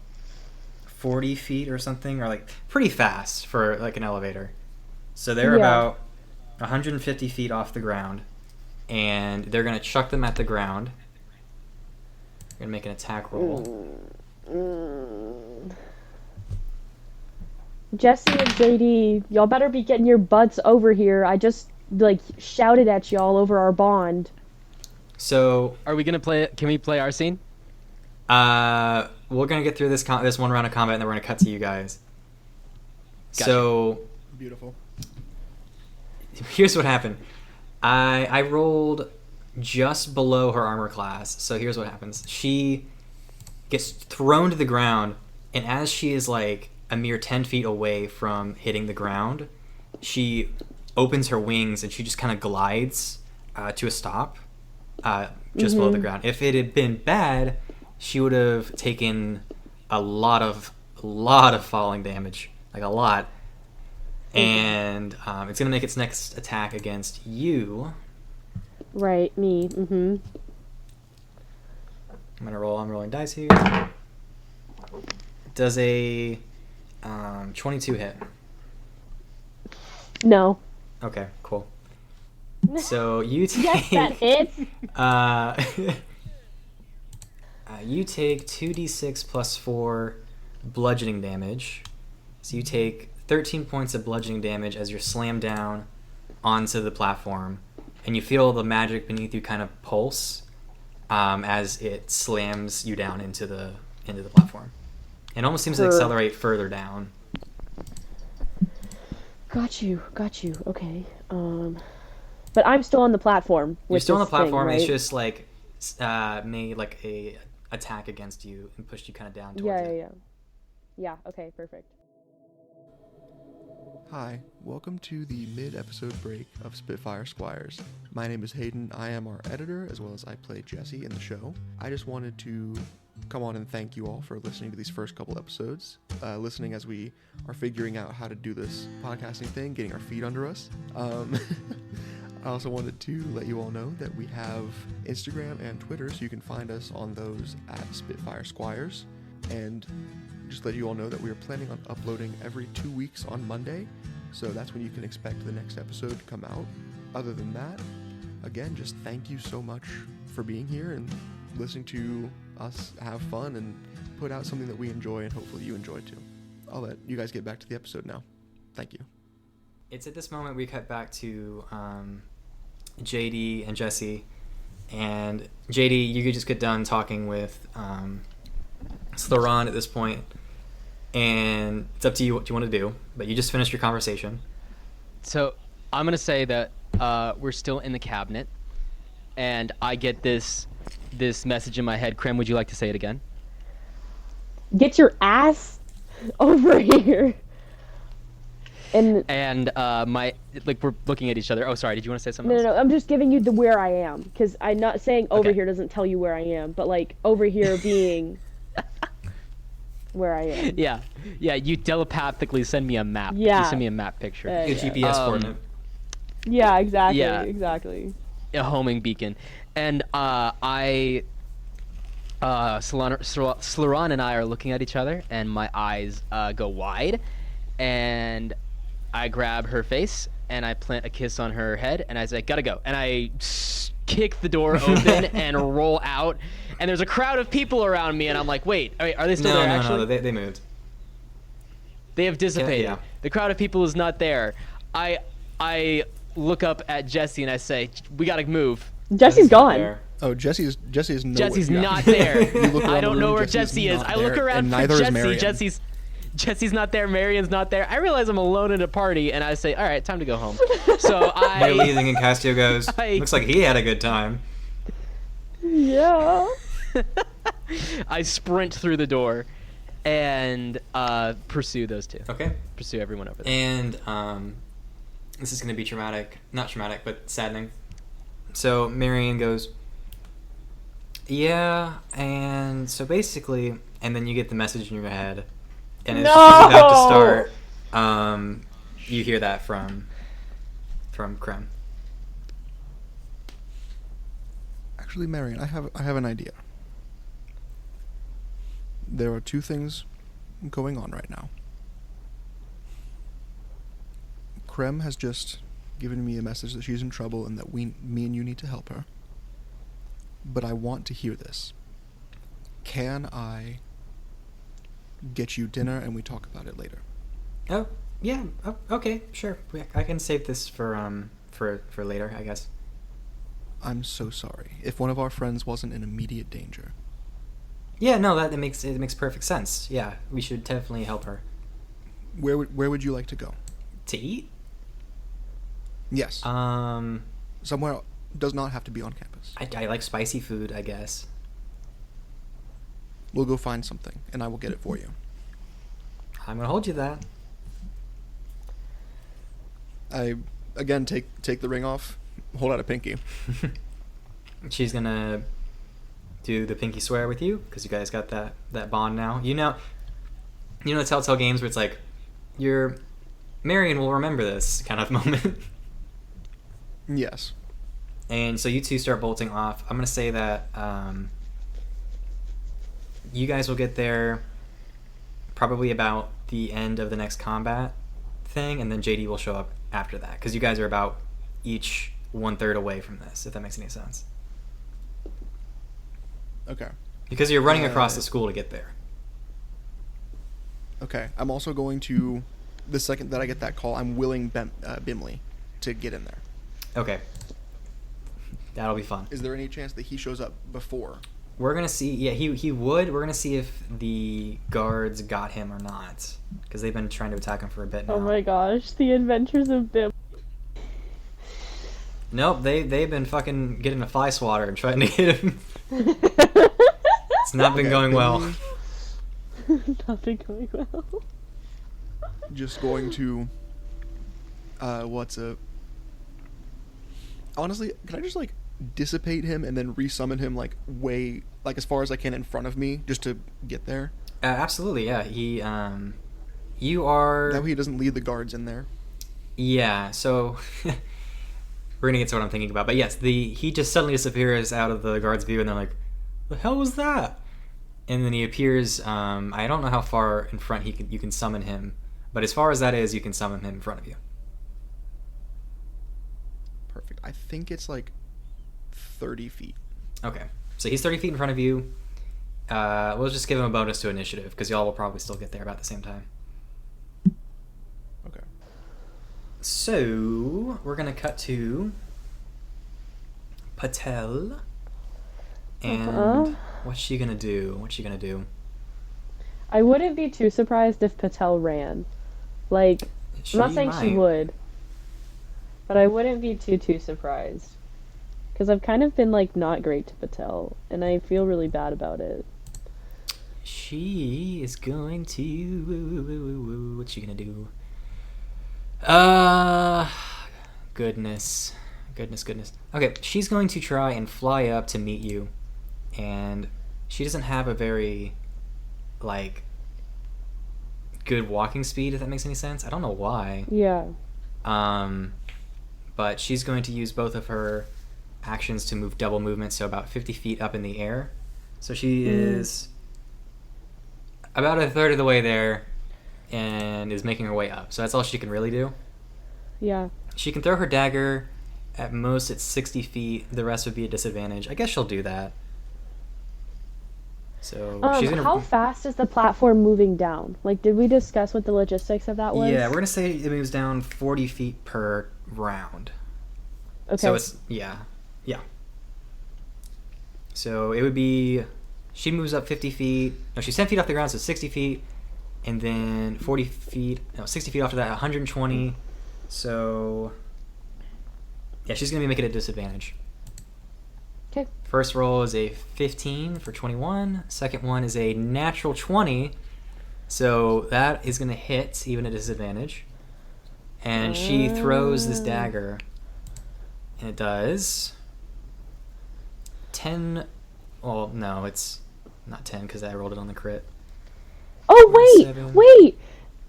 40 feet or something, or pretty fast for an elevator. So they're about 150 feet off the ground, and they're gonna chuck them at the ground. They're gonna make an attack roll. Jesse and JD, y'all better be getting your butts over here. I just shouted at y'all over our bond. So Are we gonna play? Can we play our scene? we're gonna get through this one round of combat, and then we're gonna cut to you guys. Gotcha. So Beautiful. Here's what happened. I rolled just below her armor class. So here's what happens. She gets thrown to the ground, and as she is like a mere 10 feet away from hitting the ground, she opens her wings and she just kind of glides to a stop just below the ground. If it had been bad, she would have taken a lot of falling damage, like a lot. And it's gonna make its next attack against you. Right, me. Mm-hmm. I'm rolling dice here. Does a 22 hit? No. Okay, cool. So you take. Yes, that hits. You take 2d6 plus 4 bludgeoning damage. So you take 13 points of bludgeoning damage as you're slammed down onto the platform, and you feel the magic beneath you kind of pulse as it slams you down into the platform. It almost seems to accelerate further down. Got you. Okay. But I'm still on the platform. You're still on the platform. Thing, right? It's just like made like a attack against you and pushed you kind of down towards it. Yeah. Okay. Perfect. Hi, welcome to the mid-episode break of Spitfire Squires. My name is Hayden. I am our editor, as well as I play Jesse in the show. I just wanted to come on and thank you all for listening to these first couple episodes, listening as we are figuring out how to do this podcasting thing, getting our feet under us. I also wanted to let you all know that we have Instagram and Twitter, so you can find us on those at Spitfire Squires. And just let you all know that we are planning on uploading every 2 weeks on Monday, so that's when you can expect the next episode to come out. Other than that, again, just thank you so much for being here and listening to us have fun and put out something that we enjoy, and hopefully you enjoy too. I'll let you guys get back to the episode now. Thank you. It's at this moment we cut back to JD and Jesse, and JD, you could just get done talking with Sloran at this point, and it's up to you what you want to do, but you just finished your conversation. So I'm gonna say that we're still in the cabinet, and I get this message in my head. Krem, would you like to say it again? Get your ass over here. And we're looking at each other. Oh, sorry. Did you want to say something else? No. I'm just giving you the where I am, because I'm not saying over Okay. here doesn't tell you where I am, but like over here being where I am. Yeah. You telepathically send me a map. Yeah. You send me a map picture. A Yeah. GPS coordinate. Yeah, exactly. Yeah. Exactly. A homing beacon, and Sloran and I are looking at each other, and my eyes go wide, and I grab her face and I plant a kiss on her head, and I say, "Gotta go," and I kick the door open and roll out, and there's a crowd of people around me, and I'm like, "Wait, are they still there?" Actually, No, they moved. they have dissipated. Yeah. The crowd of people is not there. I look up at Jesse and I say, "We gotta move." Jesse's Not gone. there. Oh, Jesse's nowhere. Jesse's Yeah. not there. You look around I the don't room, know where Jesse's Jesse is. not I look there, around and for neither is Jesse. Marion. Jesse's not there. Marion's not there. I realize I'm alone at a party, and I say, "All right, time to go home." So They're I leaving, and Castio goes, looks like he had a good time. Yeah. I sprint through the door and pursue those two. Okay. Pursue everyone over there. And this is going to be not traumatic, but saddening. So Marion goes, yeah, and so basically, and then you get the message in your head, and as she's about to start, you hear that from Krem. Actually, Marion, I have an idea. There are two things going on right now. Krem has just given me a message that she's in trouble and that me and you need to help her. But I want to hear this. Can I get you dinner and we talk about it later? Oh, yeah. Oh, okay, sure. I can save this for later, I guess. I'm so sorry. If one of our friends wasn't in immediate danger. Yeah, no, that makes perfect sense. Yeah, we should definitely help her. Where would you like to go? To eat? Yes. Somewhere. Somewhere does not have to be on campus. I like spicy food, I guess. We'll go find something, and I will get it for you. I'm gonna hold you that. I again take the ring off, hold out a pinky. She's gonna do the pinky swear with you because you guys got that bond now. You know the Telltale games where it's like, Marion will remember this kind of moment. Yes. And so you two start bolting off. I'm gonna say that you guys will get there probably about the end of the next combat thing, and then JD will show up after that because you guys are about each 1/3 away from this, if that makes any sense. Okay. Because you're running across the school to get there. Okay. I'm also going to, the second that I get that call, I'm willing Bimly to get in there. Okay. That'll be fun. Is there any chance that he shows up before? We're gonna see. Yeah, he would. We're gonna see if the guards got him or not, because they've been trying to attack him for a bit now. Oh my gosh, the adventures of Bim. Nope, they've been fucking getting a fly swatter and trying to get him. It's not been going well. Not been going well. Just going to, what's up? Honestly, can I just like dissipate him and then resummon him like way, like as far as I can in front of me just to get there? Absolutely, yeah. You are. That way he doesn't lead the guards in there. Yeah. So we're gonna get to what I'm thinking about, but yes, he just suddenly disappears out of the guard's view, and they're like, "The hell was that?" And then he appears. I don't know how far in front you can summon him, but as far as that is, you can summon him in front of you. Perfect. I think it's like 30 feet. Okay, so he's 30 feet in front of you. We'll just give him a bonus to initiative because y'all will probably still get there about the same time. Okay. So we're gonna cut to Patel, and what's she gonna do? I wouldn't be too surprised if Patel ran. Like, I'm not saying she would, but I wouldn't be too surprised. Because I've kind of been, like, not great to Patel, and I feel really bad about it. She is going to... What's she gonna do? Goodness. Okay, she's going to try and fly up to meet you, and she doesn't have a very, like, good walking speed, if that makes any sense. I don't know why. Yeah. But she's going to use both of her actions to move double movement, so about 50 feet up in the air. So she is about 1/3 of the way there and is making her way up. So that's all she can really do. Yeah. She can throw her dagger at most at 60 feet. The rest would be a disadvantage. I guess she'll do that. So she's gonna... How fast is the platform moving down? Like, did we discuss what the logistics of that was? Yeah, we're going to say it moves down 40 feet per round. Okay. So it's... Yeah. So it would be... She moves up 50 feet. No, she's 10 feet off the ground, so 60 feet. And then 40 feet... No, 60 feet after that, 120. So... Yeah, she's going to be making a disadvantage. Okay. First roll is a 15 for 21. Second one is a natural 20. So that is going to hit, even at disadvantage. And she throws this dagger. And it does 10... Well, no, it's not 10 because I rolled it on the crit. Oh, 7. wait!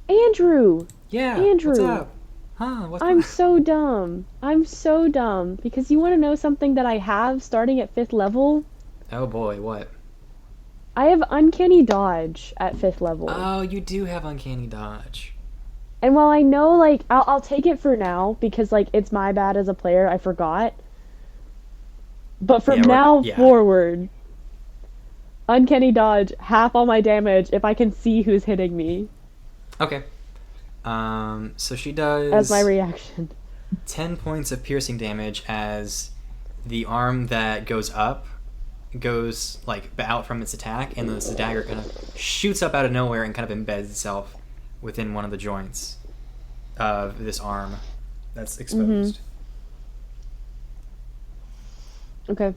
Andrew! Yeah, Andrew. what's up? Huh, what's I'm up? so dumb. Because you want to know something that I have starting at 5th level? Oh boy, what? I have Uncanny Dodge at 5th level. Oh, you do have Uncanny Dodge. And while I know, like, I'll take it for now, because, like, it's my bad as a player, I forgot. But from now forward, Uncanny Dodge, half all my damage if I can see who's hitting me. Okay. So she does... As my reaction. 10 points of piercing damage as the arm that goes up goes, like, out from its attack, and the dagger kind of shoots up out of nowhere and kind of embeds itself within one of the joints. of this arm that's exposed. Okay.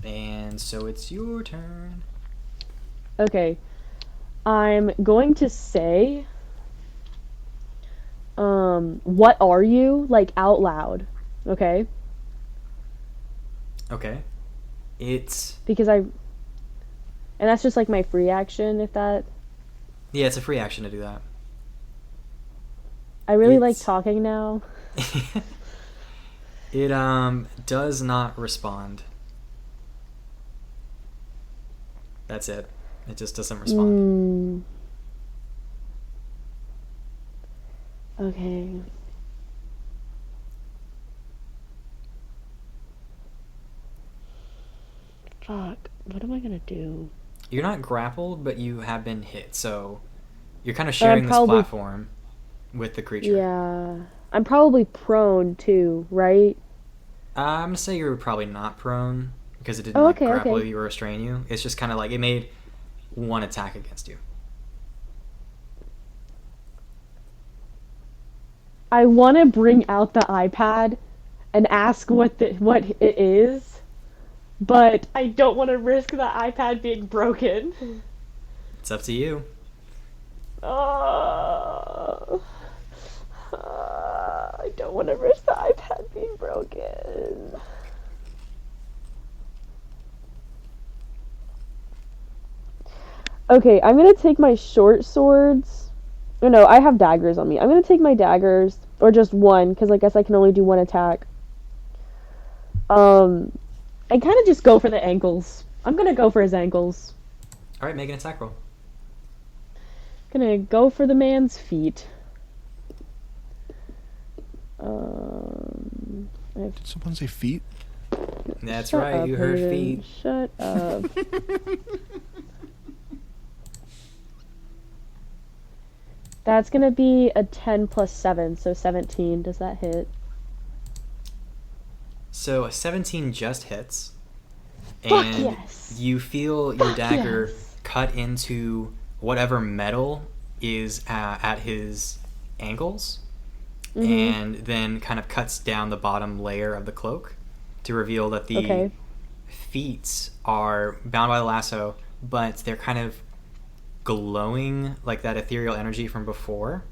And so it's your turn. Okay. I'm going to say, what are you? Like, out loud. Okay? Okay. It's... Because and that's just, like, my free action, if that... Yeah, it's a free action to do that. I really like It's- talking now. It does not respond. That's it. It just doesn't respond. Okay. Fuck. What am I gonna do? You're not grappled, but you have been hit, so you're kind of sharing this probably- platform with the creature. Yeah. I'm probably prone, too, right? I'm gonna say you're probably not prone because it didn't Oh, like, okay, grapple okay. you or restrain you. It's just kind of like it made one attack against you. I want to bring out the iPad and ask what it is, but I don't want to risk the iPad being broken. It's up to you. I don't want to risk the iPad being broken. Okay, I'm gonna take my short swords. Oh, no, I have daggers on me. I'm gonna take my daggers, or just one, because I guess I can only do one attack. And kind of just go for the ankles. I'm gonna go for his ankles. All right, make an attack roll. Gonna go for the man's feet. Did someone say feet? That's Shut right. up, You heard Hayden. feet. Shut up. That's gonna be a 10 plus 7, so 17. Does that hit? So a 17 just hits, Fuck and yes. you feel your Fuck dagger yes. cut into whatever metal is at his ankles, Mm-hmm. and then kind of cuts down the bottom layer of the cloak to reveal that the Okay. feet are bound by the lasso, but they're kind of glowing like that ethereal energy from before.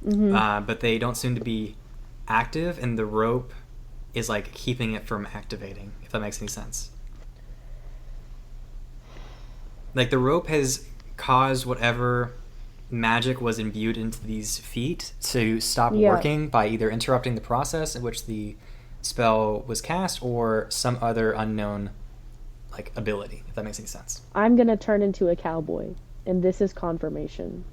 Mm-hmm. But they don't seem to be active, and the rope is like keeping it from activating, if that makes any sense. Like the rope has caused whatever magic was imbued into these feet to stop Yeah. working by either interrupting the process in which the spell was cast or some other unknown like ability, if that makes any sense. I'm gonna turn into a cowboy, and this is confirmation.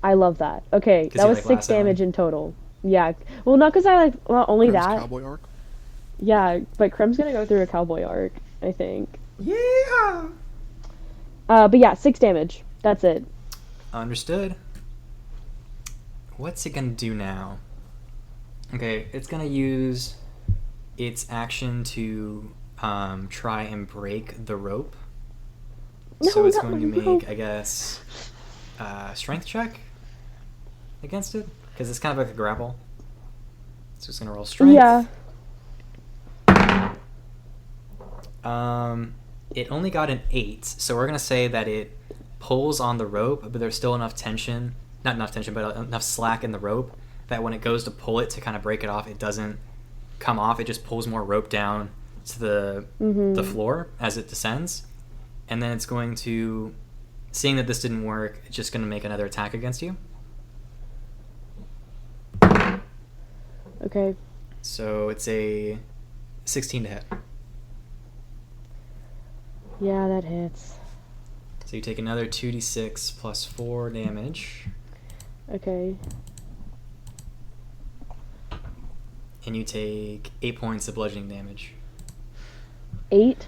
I love that. Okay, 'Cause that you was like 6 lassoing. damage in total. Yeah. Well, not because I like, well, only Grim's that. Cowboy arc. Yeah, but Krem's gonna go through a cowboy arc, I think. Yeah. But yeah, 6 damage. That's it. Understood. What's it gonna do now? Okay, it's gonna use its action to try and break the rope. No, So it's not going to my make, rope. I guess, a strength check against it because it's kind of like a grapple. So it's gonna roll strength. Yeah. It only got an 8, so we're gonna say that it pulls on the rope, but there's still enough tension, not enough tension, but enough slack in the rope that when it goes to pull it to kind of break it off, it doesn't come off. It just pulls more rope down to the floor as it descends, and then it's going to, seeing that this didn't work, it's just going to make another attack against you. Okay. So it's a 16 to hit. Yeah, that hits. So you take another 2d6 plus 4 damage, Okay. and you take 8 points of bludgeoning damage. 8,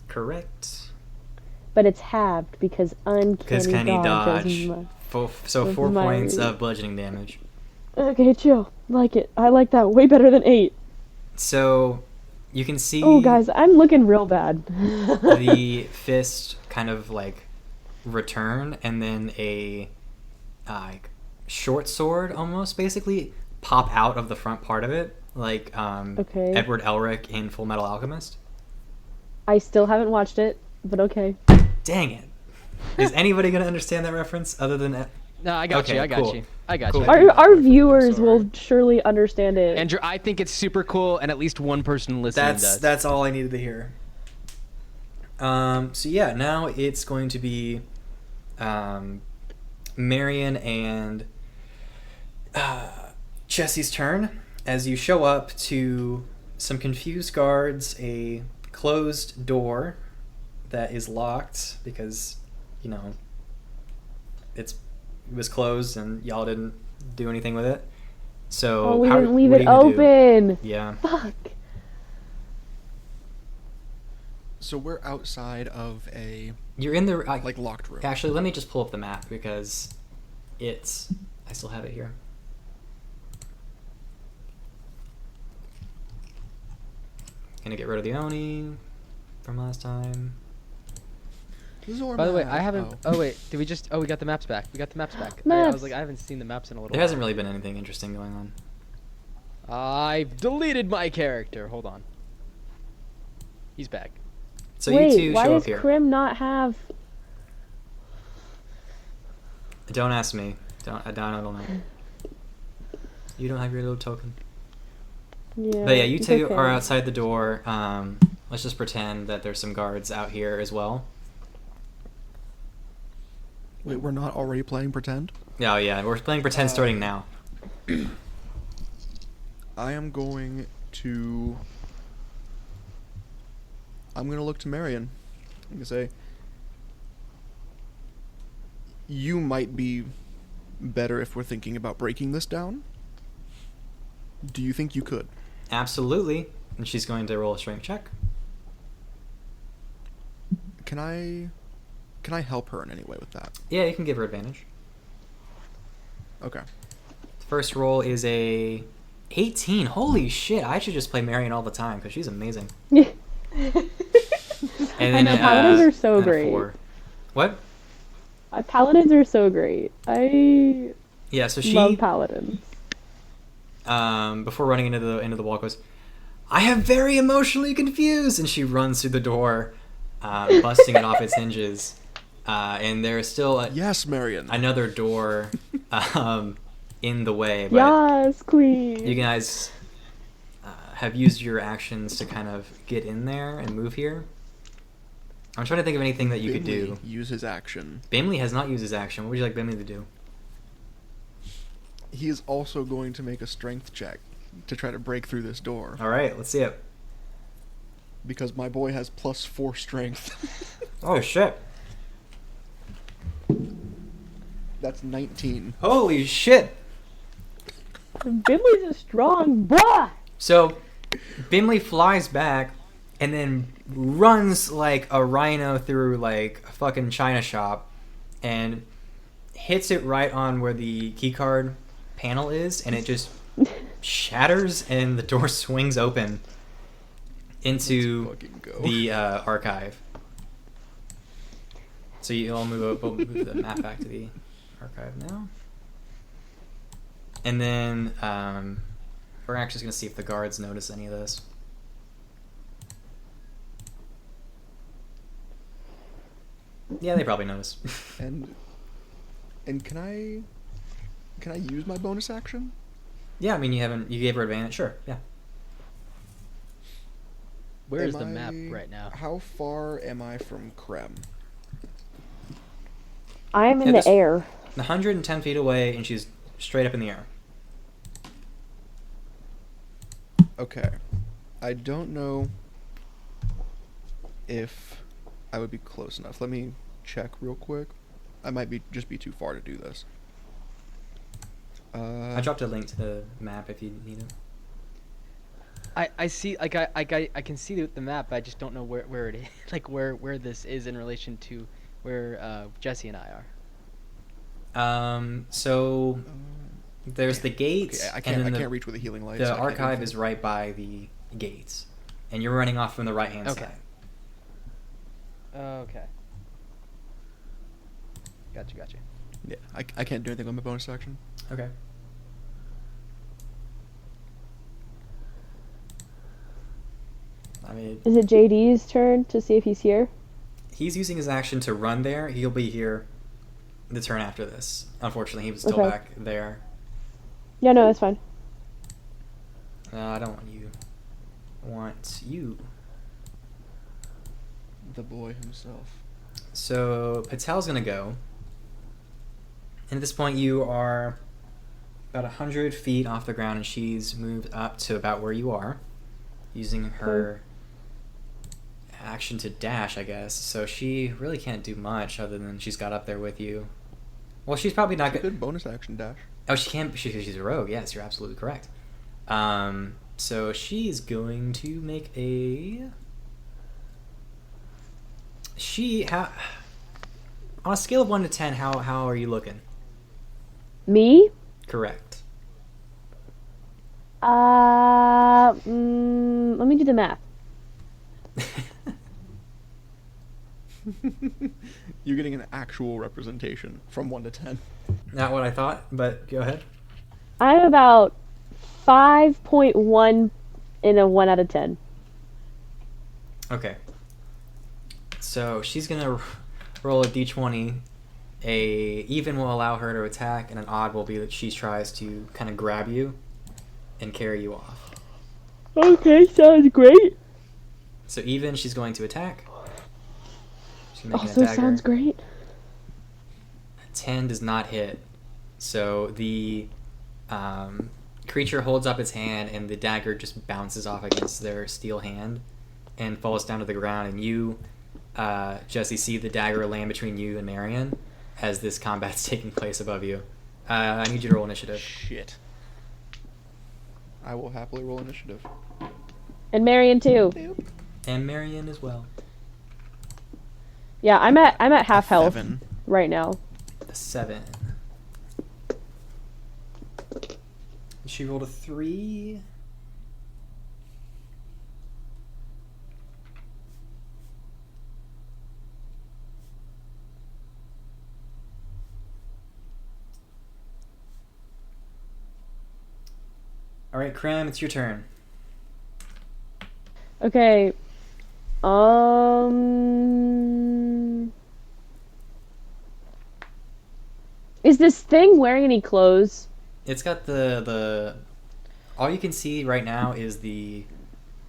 Correct. but it's halved because Because uncanny Kenny dodge. is dodge. my- So was 4 my- points of bludgeoning damage. Okay, chill. Like it. I like that way better than 8. So you can see Oh, guys, I'm looking real bad. the fist kind of like return, and then a like short sword almost basically pop out of the front part of it, like Okay. Edward Elric in Full Metal Alchemist. I still haven't watched it, but okay. Dang it! Is anybody gonna understand that reference other than? No, I got Okay, you. I got cool. you. I got Cool. you. Our viewers will surely understand it. Andrew, I think it's super cool, and at least one person listening does. That's all I needed to hear. So yeah, now it's going to be Marion and Jesse's turn as you show up to some confused guards, a closed door that is locked because, you know, it was closed and y'all didn't do anything with it. So we how- didn't leave what are it you gonna do? open. Yeah. Fuck. So we're outside of a You're in the like locked room. Actually, let me just pull up the map because it's. I still have it here. Gonna get rid of the Oni from last time. This is our By the way, map. I haven't. Oh. Oh wait, did we just? Oh, we got the maps back. We got the maps back. I Maps. was like, I haven't seen the maps in a little. There while. hasn't really been anything interesting going on. I've deleted my character. Hold on. He's back. So Wait, you two why show does up here. Krim not have... Don't ask me. I don't know. You don't have your little token. Yeah, But yeah, you it's two okay. are outside the door. Let's just pretend that there's some guards out here as well. Wait, we're not already playing pretend? Oh yeah, we're playing pretend starting now. I am going to... I'm going to look to Marion. I'm going to say... You might be better if we're thinking about breaking this down. Do you think you could? Absolutely. And she's going to roll a strength check. Can I help her in any way with that? Yeah, you can give her advantage. Okay. First roll is a 18. Holy shit, I should just play Marion all the time because she's amazing. And then know, paladins are so and a great. 4. What? Paladins are so great. I Yeah, so she love paladins. before running into the wall goes, I have very emotionally confused, and she runs through the door, busting it off its hinges. And there is still Yes, Marion. another door in the way, but Yes, queen. you guys have used your actions to kind of get in there and move here. I'm trying to think of anything that you could do. Bimly, use his action. Bimly has not used his action. What would you like Bimly to do? He is also going to make a strength check to try to break through this door. All right, let's see it. Because my boy has +4 strength. Oh shit! That's 19. Holy shit! Bimley's a strong boy. So, Bimly flies back and then runs like a rhino through like a fucking china shop and hits it right on where the keycard panel is, and it just shatters and the door swings open into Let's fucking go. the archive. So we'll move the map back to the archive now. And then we're actually going to see if the guards notice any of this. Yeah, they probably notice. And can I use my bonus action? Yeah, I mean, you gave her advantage. Sure, yeah. Where is Am the map I- right now? How far am I from Krem? I'm in Yeah, the this- air. 110 feet away, and she's straight up in the air. Okay. I don't know if I would be close enough. Let me check real quick. I might just be too far to do this. I dropped a link to the map if you need it. I see, like I can see the map, but I just don't know where it is, like where this is in relation to where Jesse and I are. So there's the gates, Okay, I and then can't reach with a healing light. so the I can't do archive anything. is right by the gates, and you're running off from the right hand Okay. side. Okay. Gotcha. Yeah, I can't do anything with my bonus action. Okay. I mean, Is it JD's turn to see if he's here? he's using his action to run there. He'll be here the turn after this. Unfortunately, he was still Okay. back there. Yeah, no, that's fine. I don't want you. I want you. The boy himself. So Patel's gonna go. And at this point, you are about 100 feet off the ground, and she's moved up to about where you are, using her action to dash, I guess. So she really can't do much other than she's got up there with you. Well, she's probably not She good. could bonus action dash. Oh, she can't. She's a rogue. Yes, you're absolutely correct. So she's going to make a. On a scale of 1 to 10, how are you looking? Me? Correct. Let me do the math. You're getting an actual representation from 1 to 10. Not what I thought, but go ahead. I'm about 5.1 in a 1 out of 10. Okay. So she's gonna roll a d20. A even will allow her to attack, and an odd will be that she tries to kind of grab you and carry you off. Okay, sounds great. So even, she's going to attack. She's making Also a dagger. sounds great. 10 does not hit. So the creature holds up its hand, and the dagger just bounces off against their steel hand and falls down to the ground. And you, Jesse, see the dagger land between you and Marion as this combat's taking place above you. I need you to roll initiative. Shit. I will happily roll initiative. And Marion too. And Marion as well. Yeah, I'm at half health 7. right now. A 7. She rolled a 3. All right, Krem, it's your turn. Okay. Is this thing wearing any clothes? It's got the all you can see right now is the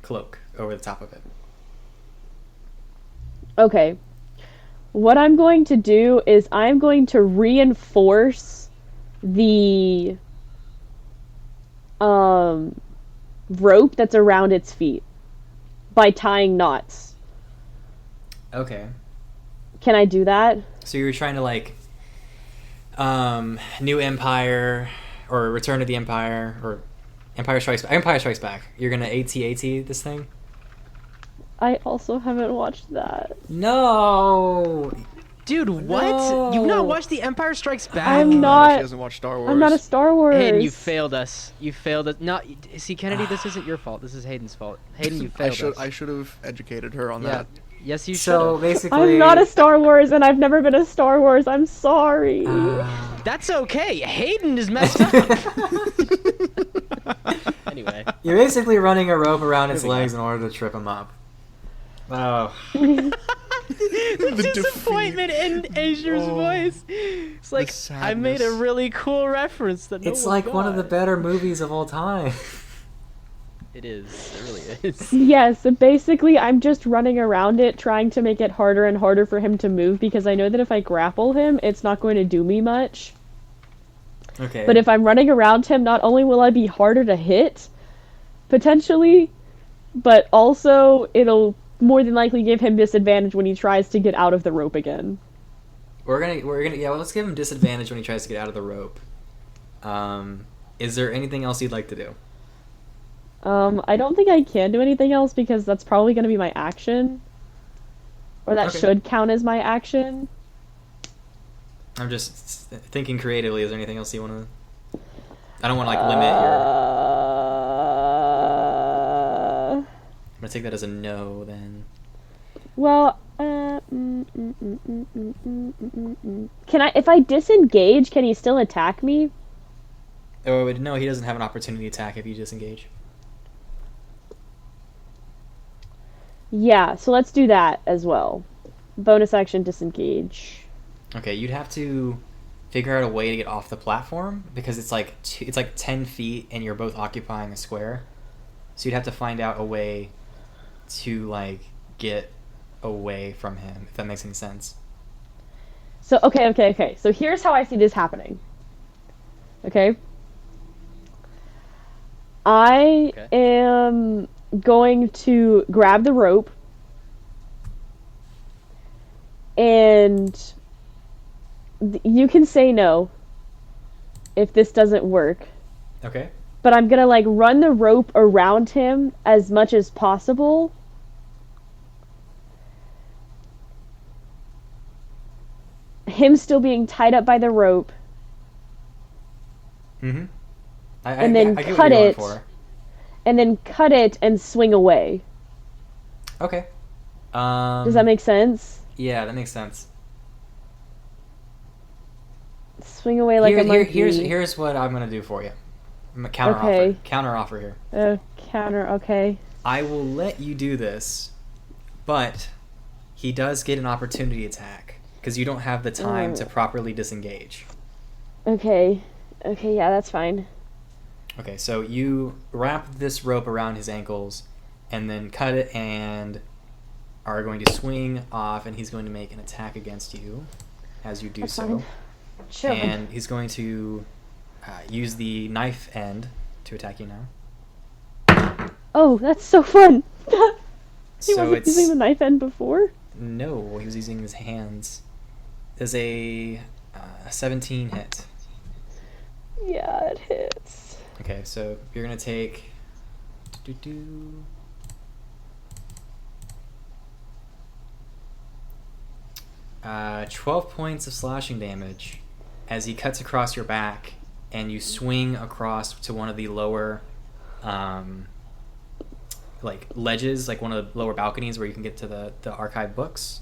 cloak over the top of it. Okay. What I'm going to do is I'm going to reinforce the rope that's around its feet by tying knots. Okay. Can I do that? So you're trying to like New Empire or Return to the Empire or Empire Strikes Back. You're gonna AT-AT this thing? I also haven't watched that. No. Dude, what? No. You've not watched The Empire Strikes Back? I'm She not. doesn't watch Star Wars. I'm not a Star Wars. Hayden, you failed us. You failed us. No, see, Kennedy, this isn't your fault. This is Hayden's fault. Hayden, you failed us. I should have educated her on Yeah. that. Yes, you should. So basically, I'm not a Star Wars, and I've never been a Star Wars. I'm sorry. That's okay. Hayden is messed up. Anyway. You're basically running a rope around its Moving on. legs in order to trip him up. Oh. The disappointment in Azur's voice. It's like, I made a sadness. really cool reference that no It's one like one of the got. better movies of all time. It is. It really is. Yes, so basically I'm just running around it trying to make it harder and harder for him to move because I know that if I grapple him, it's not going to do me much. Okay. But if I'm running around him, not only will I be harder to hit, potentially, but also it'll more than likely give him disadvantage when he tries to get out of the rope again. we're gonna yeah, well, let's give him disadvantage when he tries to get out of the rope. Is there anything else you'd like to do? I don't think I can do anything else because that's probably going to be my action. Or that Okay. should count as my action. I'm just thinking creatively. Is there anything else you want to? I don't want to like limit your. I'm gonna take that as a no then. Well, can Can I? If I disengage, can he still attack me? Oh no, he doesn't have an opportunity attack if you disengage. Yeah, so let's do that as well. Bonus action disengage. Okay, you'd have to figure out a way to get off the platform because it's like 10 feet and you're both occupying a square. So you'd have to find out a way to like get away from him, if that makes any sense. So okay. So here's how I see this happening. Okay. I am going to grab the rope and you can say no if this doesn't work. Okay. But I'm gonna like run the rope around him as much as possible. Him still being tied up by the rope. Mm-hmm. And then I get what cut you're going it. for. And then cut it and swing away. Okay. Does that make sense? Yeah, that makes sense. Swing away like a monkey. Here's what I'm gonna do for you. I'm a counter offer. Okay. Counter offer here. Counter, okay. I will let you do this, but he does get an opportunity attack because you don't have the time to properly disengage. Okay, yeah, that's fine. Okay, so you wrap this rope around his ankles and then cut it and are going to swing off, and he's going to make an attack against you as you do That's so. fine. Sure. And he's going to use the knife end to attack you now. Oh, that's so fun! He So wasn't it's using the knife end before? no, he was using his hands. There's a 17 hit. Yeah, it hits. Okay, so you're gonna take 12 points of slashing damage as he cuts across your back, and you swing across to one of the lower, like ledges, like one of the lower balconies where you can get to the archive books.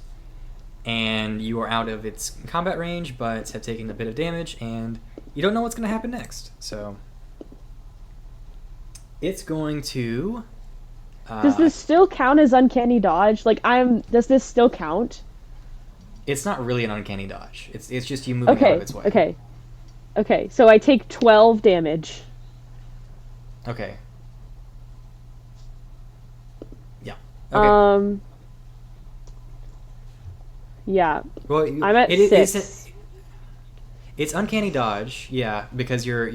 And you are out of its combat range, but have taken a bit of damage, and you don't know what's going to happen next. So it's going to. Does this still count as uncanny dodge? Does this still count? It's not really an uncanny dodge. It's just you moving out of its way. Okay. So I take 12 damage. Okay. Yeah. Okay. Yeah. Well, I'm at 6. It's uncanny dodge, yeah, because you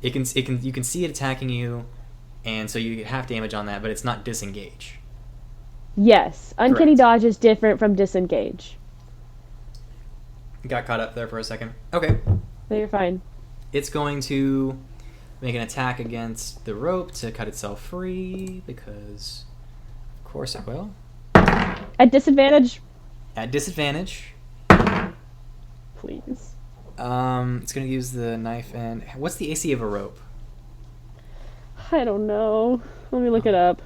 can see it attacking you, and so you get half damage on that, but it's not disengage. Yes, uncanny Correct. dodge is different from disengage. Got caught up there for a second. Okay. No, you're fine. It's going to make an attack against the rope to cut itself free, because of course it will. At disadvantage, At disadvantage, please. it's going to use the knife and... What's the AC of a rope? I don't know. Let me look it up.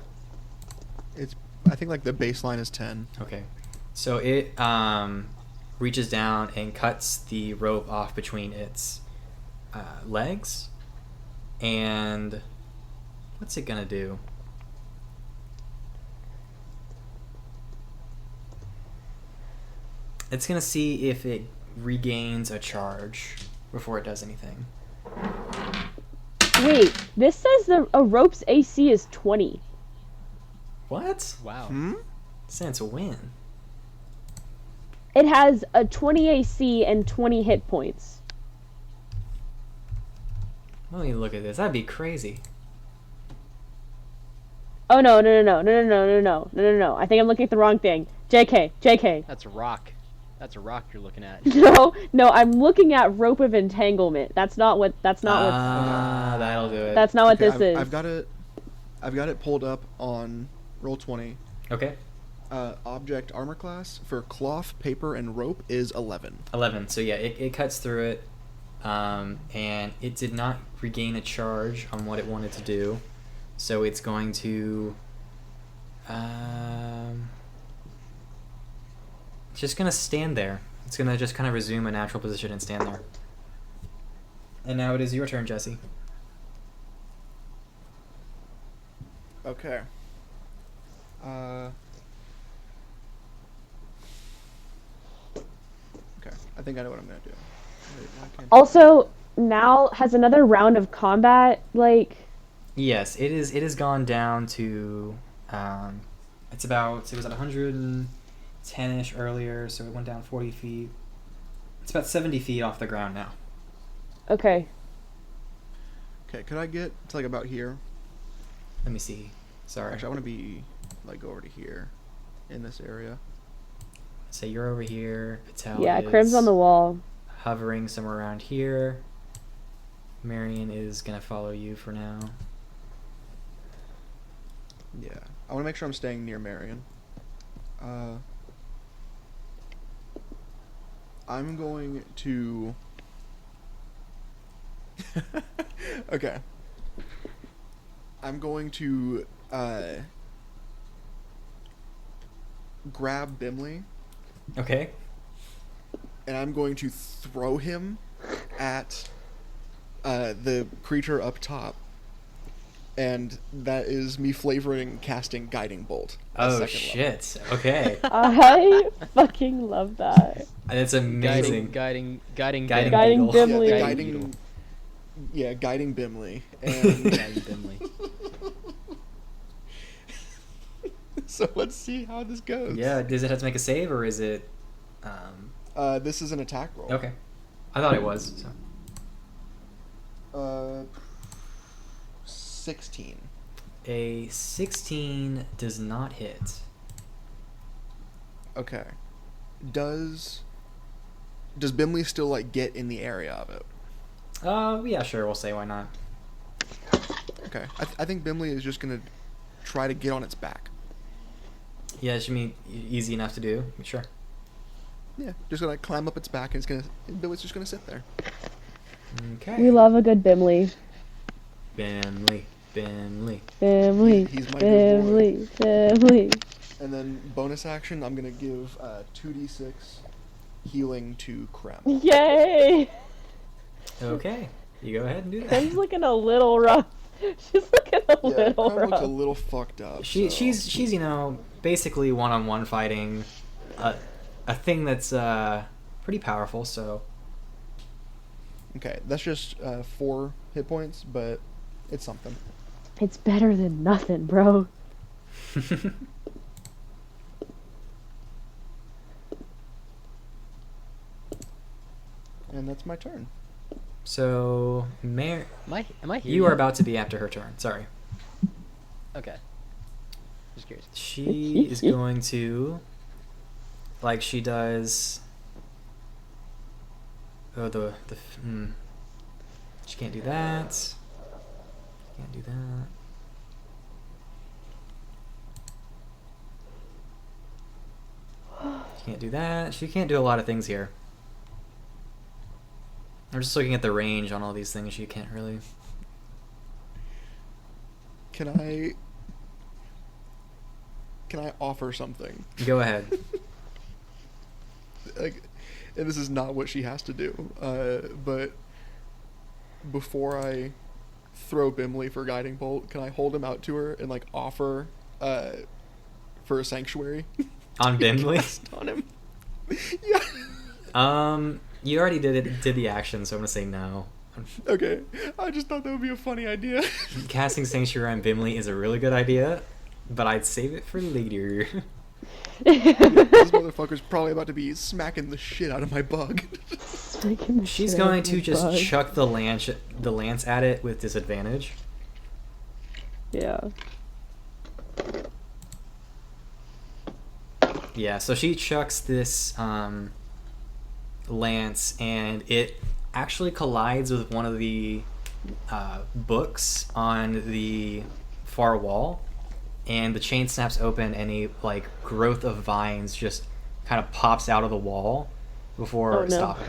I think like the baseline is 10. Okay. So it reaches down and cuts the rope off between its legs. And what's it going to do? It's going to see if it regains a charge before it does anything. Wait, this says a rope's AC is 20. What? Wow. Stands to win. It has a 20 AC and 20 hit points. Let me look at this. That'd be crazy. Oh no. I think I'm looking at the wrong thing. JK. That's a rock. That's a rock you're looking at. No, I'm looking at rope of entanglement. That's not what That'll do it. That's not what this is. I've got it pulled up on Roll20. Okay. Object armor class for cloth, paper, and rope is 11. 11. So yeah, it cuts through it, and it did not regain a charge on what it wanted to do. So it's going to... it's just going to stand there It's gonna just kind of resume a natural position and stand there. And now it is your turn, Jesse. Okay. Okay. I think I know what I'm gonna do. Wait, why can't- Also, now has another round of combat, like... Yes, it is. It has gone down to, it was at 110-ish earlier, so it went down 40 feet. It's about 70 feet off the ground now. Okay. Okay, could I get to like about here? Let me see. Sorry. Actually, I want to be like over to here, in this area. So you're over here. Patel Yeah, is Crib's on the wall. hovering somewhere around here. Marion is gonna follow you for now. Yeah, I want to make sure I'm staying near Marion. I'm going to. Okay. I'm going to grab Bimly, Okay. and I'm going to throw him at the creature up top. And that is me flavoring casting Guiding Bolt. at Oh second level. shit. Okay. I fucking love that. That's amazing. Guiding Guiding Guiding beetle. Bimly. Yeah, Guiding guiding. Yeah, guiding Bimly. Guiding And Bimly. so let's see how this goes. Yeah. Does it have to make a save or is it? This is an attack roll. Okay. I thought it was. So. 16. A 16 does not hit. Okay. Does Bimly still like get in the area of it? Yeah, sure. We'll say why not. Okay. I think Bimly is just gonna try to get on its back. Yeah, it should be easy enough to do. Sure. Yeah, just gonna climb up its back and Bimly's just gonna sit there. Okay. We love a good Bimly. Bimly. Bimly. He's my good boy. Bimly. Bimly. And then bonus action, I'm gonna give 2d6 healing to Krem. Yay! Okay. You go ahead and do that. Krem's looking a little rough. She's looking a Yeah, little Krem looks rough. a little fucked up. She's basically one-on-one fighting a thing that's pretty powerful. So Okay, that's just 4 hit points, but it's something. It's better than nothing, bro. And that's my turn. so Am I here? you yet? are about to be after her turn. Sorry. Okay. Just curious. She is going to, like she does. Oh, she can't do that. Can't do that. She can't do that. She can't do a lot of things here. I'm just looking at the range on all these things. She can't really. Can I offer something? Go ahead. Like, and this is not what she has to do. But before I throw Bimly for Guiding Bolt, can I hold him out to her and like offer for a sanctuary? On Bimly? on him. Yeah. You already did the action, so I'm gonna say no. Okay. I just thought that would be a funny idea. Casting Sanctuary on Bimly is a really good idea, but I'd save it for later. This motherfucker's probably about to be smacking the shit out of my bug. She's going to just chuck the lance at it with disadvantage. Yeah. Yeah, so she chucks this lance, and it actually collides with one of the books on the far wall, and the chain snaps open, and a like growth of vines just kind of pops out of the wall before stopping.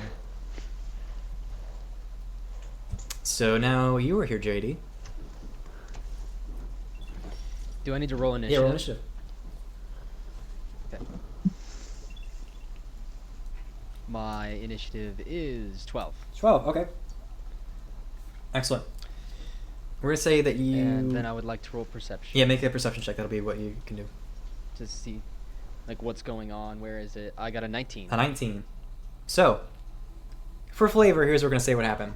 So now you are here, JD. Do I need to roll Yeah, initiative? roll initiative. Okay. My initiative is 12. 12. Okay. Excellent. We're gonna say that you. And then I would like to roll perception. Yeah, make a perception check. That'll be what you can do. To see, like, what's going on. Where is it? I got a 19. A 19. So, for flavor, here's what we're gonna say what happened.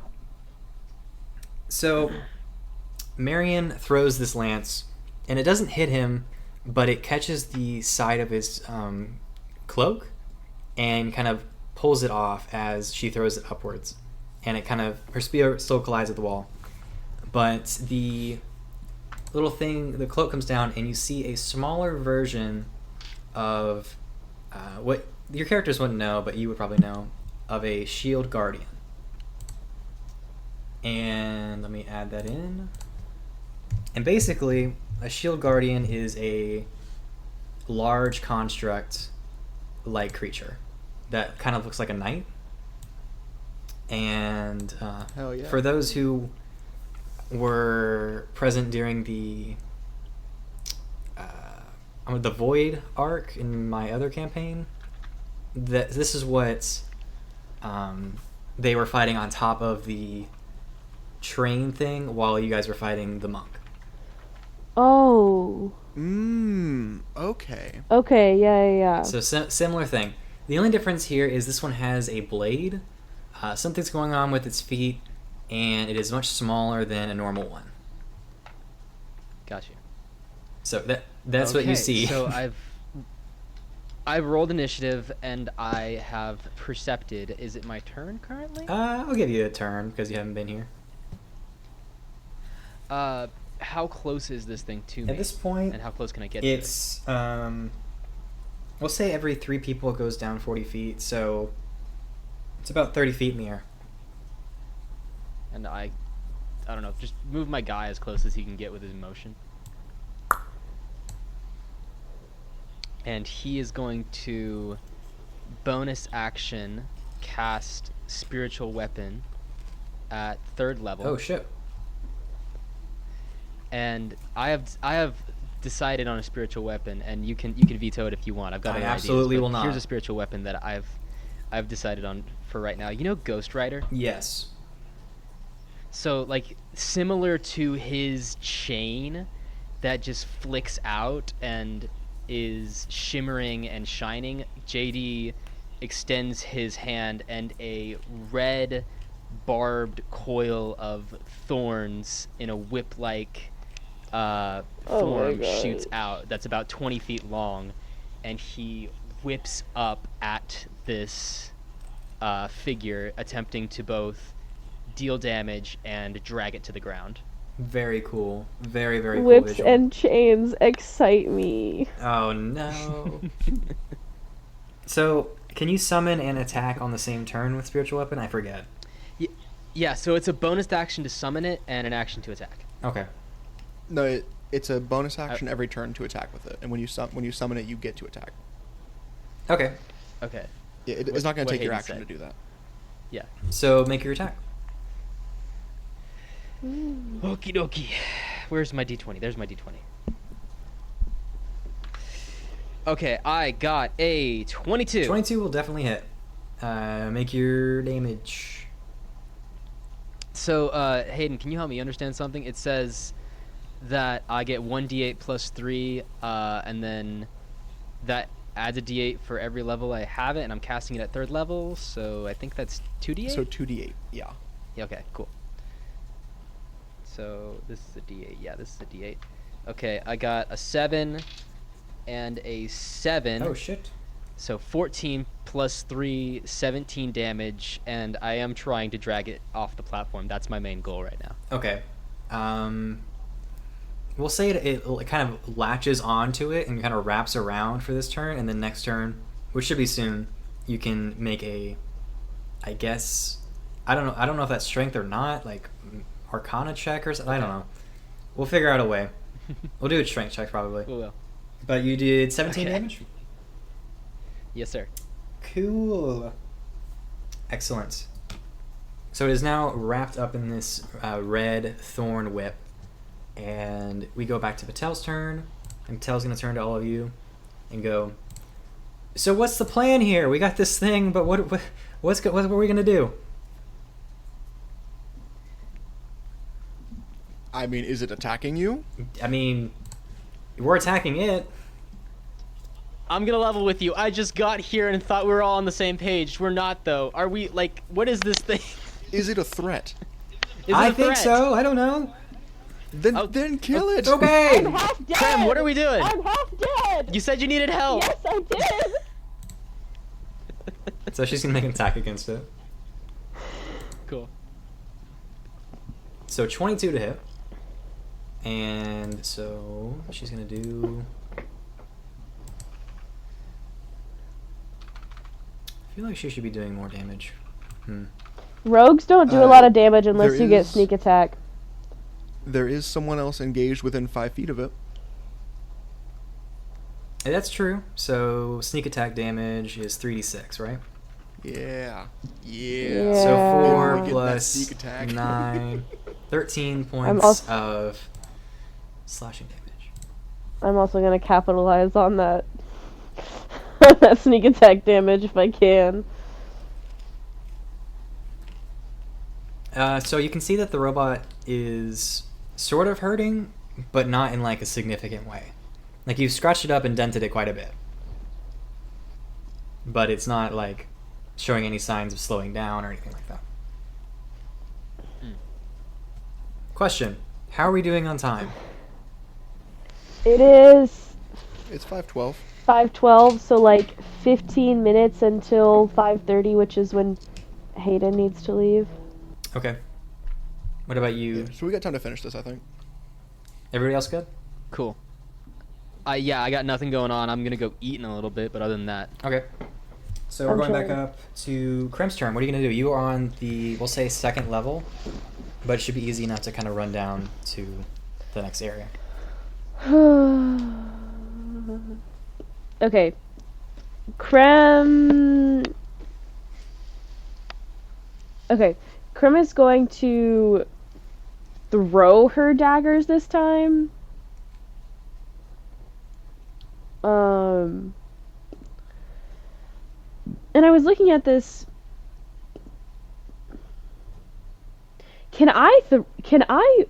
So, Marion throws this lance, and it doesn't hit him, but it catches the side of his cloak, and kind of pulls it off as she throws it upwards, and it kind of, her spear still collides with the wall, but the little thing, the cloak comes down, and you see a smaller version of what your characters wouldn't know, but you would probably know, of a shield guardian. And let me add that in. And basically, a shield guardian is a large construct-like creature that kind of looks like a knight. And Hell yeah. for those who were present during the Void arc in my other campaign, that this is what they were fighting on top of the train thing while you guys were fighting the monk. Oh. Okay. Okay, yeah. So similar thing. The only difference here is this one has a blade. Something's going on with its feet, and it is much smaller than a normal one. Gotcha. So that's what you see. So I've rolled initiative and I have percepted. Is it my turn currently? I'll give you a turn because you haven't been here. How close is this thing to me? At this point, and how close can I get it's we'll say every 3 people it goes down 40 feet, so it's about 30 feet in the air. to it? And I don't know, just move my guy as close as he can get with his motion. And he is going to bonus action cast spiritual weapon at 3rd level. Oh shit. And I have decided on a spiritual weapon, and you can veto it if you want. I've got I other absolutely ideas, but will not. Here's a spiritual weapon that I've decided on for right now. You know Ghost Rider? Yes. So, like, similar to his chain that just flicks out and is shimmering and shining, JD extends his hand, and a red barbed coil of thorns in a whip-like form shoots out. That's about 20 feet long, and he whips up at this figure, attempting to both deal damage and drag it to the ground. Very cool. Very, very cool Whips visual. and chains excite me. Oh no. So, can you summon and attack on the same turn with spiritual weapon? I forget. Yeah, so it's a bonus action to summon it and an action to attack. Okay. No, it's a bonus action every turn to attack with it, and when you summon it, you get to attack. Okay. Okay. Yeah, it's not going to what take your Hayden action said. to do that. Yeah. So, make your attack. Okie dokie. Where's my d20? There's my d20. Okay, I got a 22. 22 will definitely hit. Make your damage. So, Hayden, can you help me understand something? It says that I get 1d8 plus 3, and then that adds a d8 for every level I have it, and I'm casting it at 3rd level, so I think that's 2d8? So 2d8, yeah. Yeah, okay, cool. So, this is a d8. Yeah, this is a d8. Okay, I got a 7 and a 7. Oh, shit. So 14 plus 3, 17 damage, and I am trying to drag it off the platform. That's my main goal right now. Okay. We'll say it kind of latches onto it and kind of wraps around for this turn, and then next turn, which should be soon, you can make a, I guess, I don't know if that's strength or not, like Arcana check or something. I don't know. We'll figure out a way. We'll do a strength check probably. We will. But you did 17 Okay. damage? Yes, sir. Cool. Excellent. So it is now wrapped up in this red thorn whip. And we go back to Patel's turn. And Patel's going to turn to all of you and go, So what's the plan here? We got this thing, but what are we gonna do? I mean, is it attacking you? I mean, we're attacking it. I'm gonna level with you. I just got here and thought we were all on the same page. We're not, though. Are we, like, what is this thing? Is it a threat? Is it I a think threat? so. I don't know. Then kill it. Okay. I'm half dead. Krem, what are we doing? I'm half dead. You said you needed help. Yes, I did. So she's gonna make an attack against it. Cool. So 22 to hit. And so she's gonna do. I feel like she should be doing more damage. Rogues don't do a lot of damage unless there you get is- sneak attack. There is someone else engaged within 5 feet of it. That's true. So sneak attack damage is 3d6, right? Yeah. Yeah. So Yeah. 4 Get that plus sneak attack. 9, 13 points also- of slashing damage. I'm also gonna capitalize on that that sneak attack damage if I can. So you can see that the robot is sort of hurting, but not in like a significant way. Like you've scratched it up and dented it quite a bit. But it's not like showing any signs of slowing down or anything like that. Question. How are we doing on time? It is It's 5:12. 5:12, so like 15 minutes until 5:30, which is when Hayden needs to leave. Okay. What about you? Yeah, so we got time to finish this, I think. Everybody else good? Cool. Yeah, I got nothing going on. I'm gonna go eat in a little bit, but other than that, Okay. So we're I'm going back chilling. up to Krem's turn. What are you going to do? You are on the, we'll say, second level, but it should be easy enough to kind of run down to the next area. Okay. Krem. Okay. Krem is going to throw her daggers this time. And I was looking at this. Can I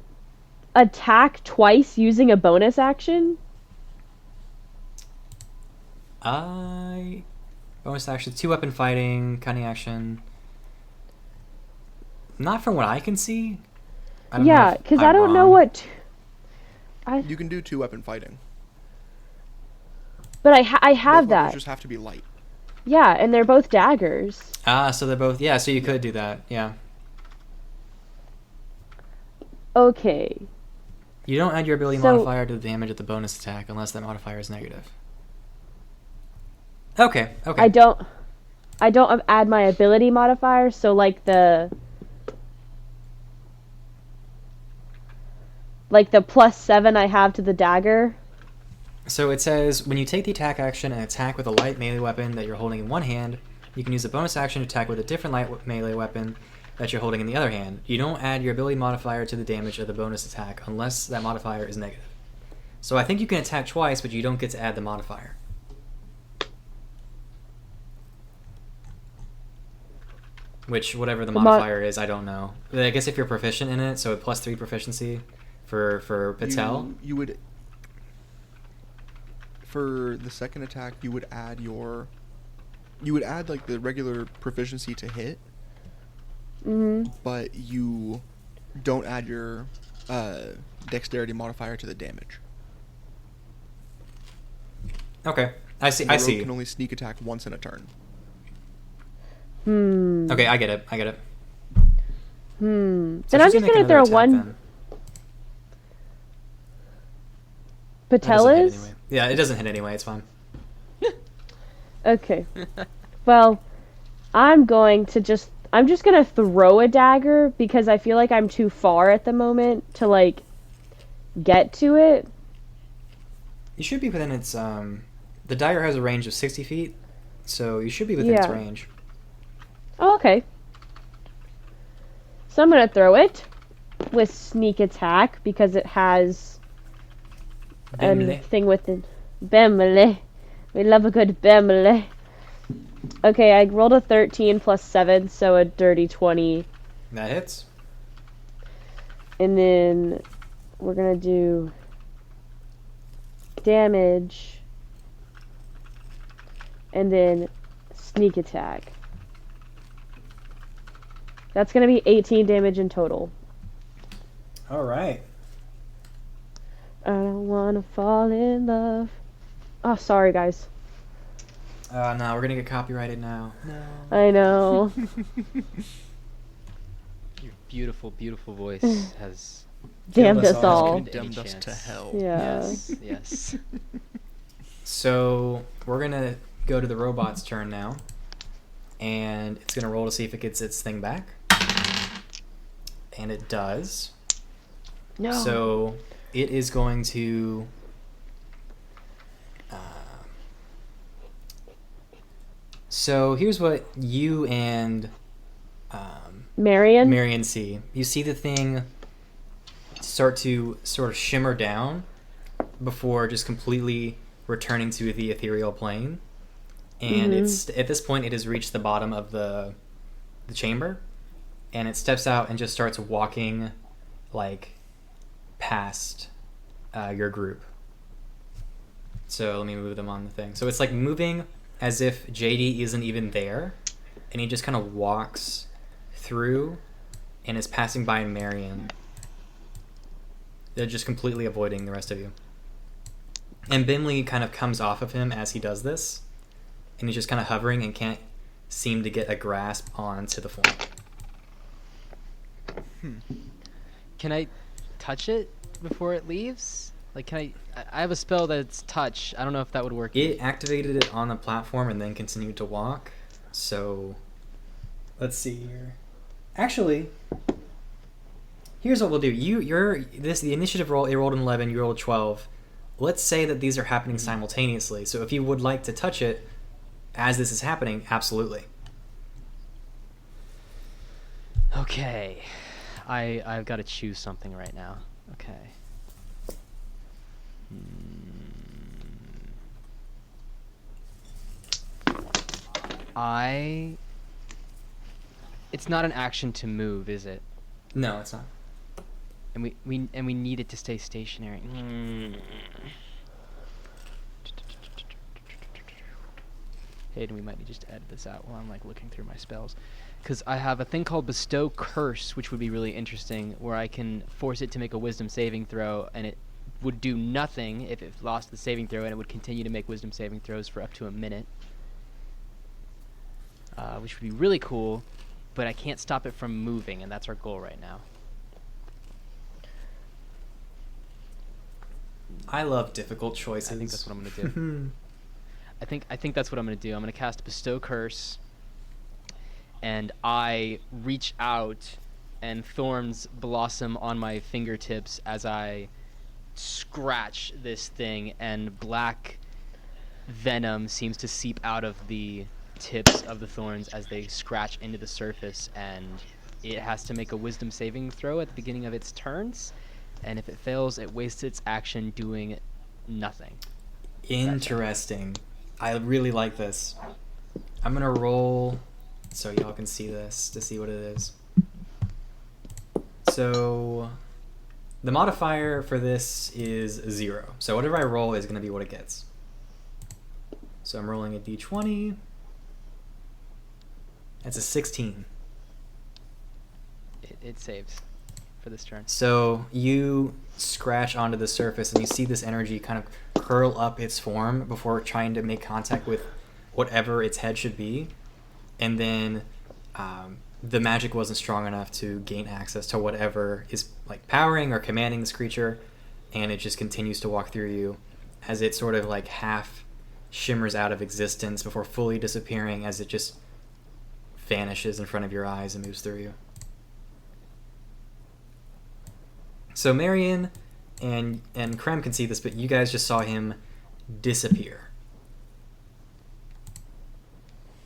attack twice using a bonus action? Bonus action, 2-weapon fighting, cunning action. Not from what I can see. I don't know Yeah, if because I'm I don't know wrong. what. You can do 2-weapon fighting. But I have Both weapons that. just have to be light. Yeah, and they're both daggers. So they're both, yeah, so you could do that, yeah. Okay. You don't add your ability So- modifier to the damage of the bonus attack unless that modifier is negative. Okay, okay. I don't add my ability modifier, so like the +7 I have to the dagger. So it says, when you take the attack action and attack with a light melee weapon that you're holding in one hand, you can use a bonus action to attack with a different light melee weapon that you're holding in the other hand. You don't add your ability modifier to the damage of the bonus attack unless that modifier is negative. So I think you can attack twice, but you don't get to add the modifier. Which, whatever the modifier is, I don't know. I guess if you're proficient in it, so a +3 proficiency for Patel. You would, for the second attack, you would add like the regular proficiency to hit, but you don't add your dexterity modifier to the damage. Okay, I see. And the I rogue see. can only sneak attack once in a turn. Okay, I get it. Then So I'm she's just make gonna another throw attack one. then. That doesn't hit Patellas? anyway. Yeah, it doesn't hit anyway. It's fine. Okay. Well, I'm just gonna throw a dagger because I feel like I'm too far at the moment to like get to it. You should be within its. The dagger has a range of 60 feet, so you should be within its Yeah. range. Oh, okay. So I'm gonna throw it with sneak attack because it has Bimly. a thing with it. Bimly. We love a good Bimly. Okay, I rolled a 13 plus 7, so a dirty 20. That hits. And then we're gonna do damage. And then sneak attack. That's gonna be 18 damage in total. All right. I don't wanna fall in love. Oh, sorry, guys. No, we're gonna get copyrighted now. No. I know. Your beautiful, beautiful voice has Damned us us all. all. Condemned us to hell. Yeah. Yes, yes. So we're gonna go to the robot's turn now, and it's gonna roll to see if it gets its thing back, and it does. No. So it is going to. So here's what you and Marion? Marion see. You see the thing start to sort of shimmer down before just completely returning to the ethereal plane. And it's at this point it has reached the bottom of the chamber, and it steps out and just starts walking like past your group. So let me move them on the thing. So it's like moving as if JD isn't even there, and he just kind of walks through and is passing by Marion. They're just completely avoiding the rest of you. And Bimly kind of comes off of him as he does this, and he's just kind of hovering and can't seem to get a grasp onto the form. Can I touch it before it leaves? Like, can I have a spell that's touch. I don't know if that would work. It activated it on the platform and then continued to walk. So, let's see here. Actually, here's what we'll do. The initiative roll, it rolled an 11, you rolled a 12. Let's say that these are happening simultaneously. So if you would like to touch it as this is happening, absolutely. Okay. I've got to choose something right now. Okay. It's not an action to move, is it? No, it's not. And we need it to stay stationary. Hayden, we might need just to edit this out while I'm like looking through my spells, because I have a thing called Bestow Curse, which would be really interesting, where I can force it to make a Wisdom saving throw, and it would do nothing if it lost the saving throw, and it would continue to make Wisdom saving throws for up to a minute, which would be really cool. But I can't stop it from moving, and that's our goal right now. I love difficult choices. I think that's what I'm gonna do. I think that's what I'm gonna do. I'm gonna cast Bestow Curse, and I reach out, and thorns blossom on my fingertips as I scratch this thing, and black venom seems to seep out of the tips of the thorns as they scratch into the surface, and it has to make a Wisdom saving throw at the beginning of its turns, and if it fails, it wastes its action doing nothing. Interesting. I really like this. I'm gonna roll so y'all can see this to see what it is. So the modifier for this is 0. So whatever I roll is gonna be what it gets. So I'm rolling a d20. That's a 16. It saves for this turn. So you scratch onto the surface and you see this energy kind of curl up its form before trying to make contact with whatever its head should be. And then the magic wasn't strong enough to gain access to whatever is like powering or commanding this creature. And it just continues to walk through you as it sort of like half shimmers out of existence before fully disappearing as it just vanishes in front of your eyes and moves through you. So Marion and Krem can see this, but you guys just saw him disappear.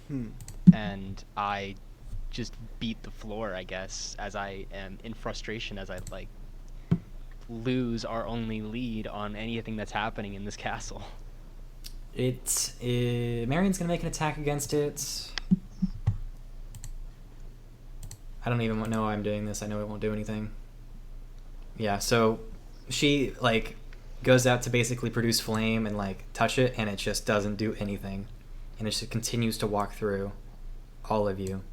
And I just beat the floor, I guess, as I am in frustration as I like lose our only lead on anything that's happening in this castle. Marion's gonna make an attack against it. I don't even know why I'm doing this. I know it won't do anything. Yeah, so she like goes out to basically produce flame and like touch it, and it just doesn't do anything, and it just continues to walk through all of you.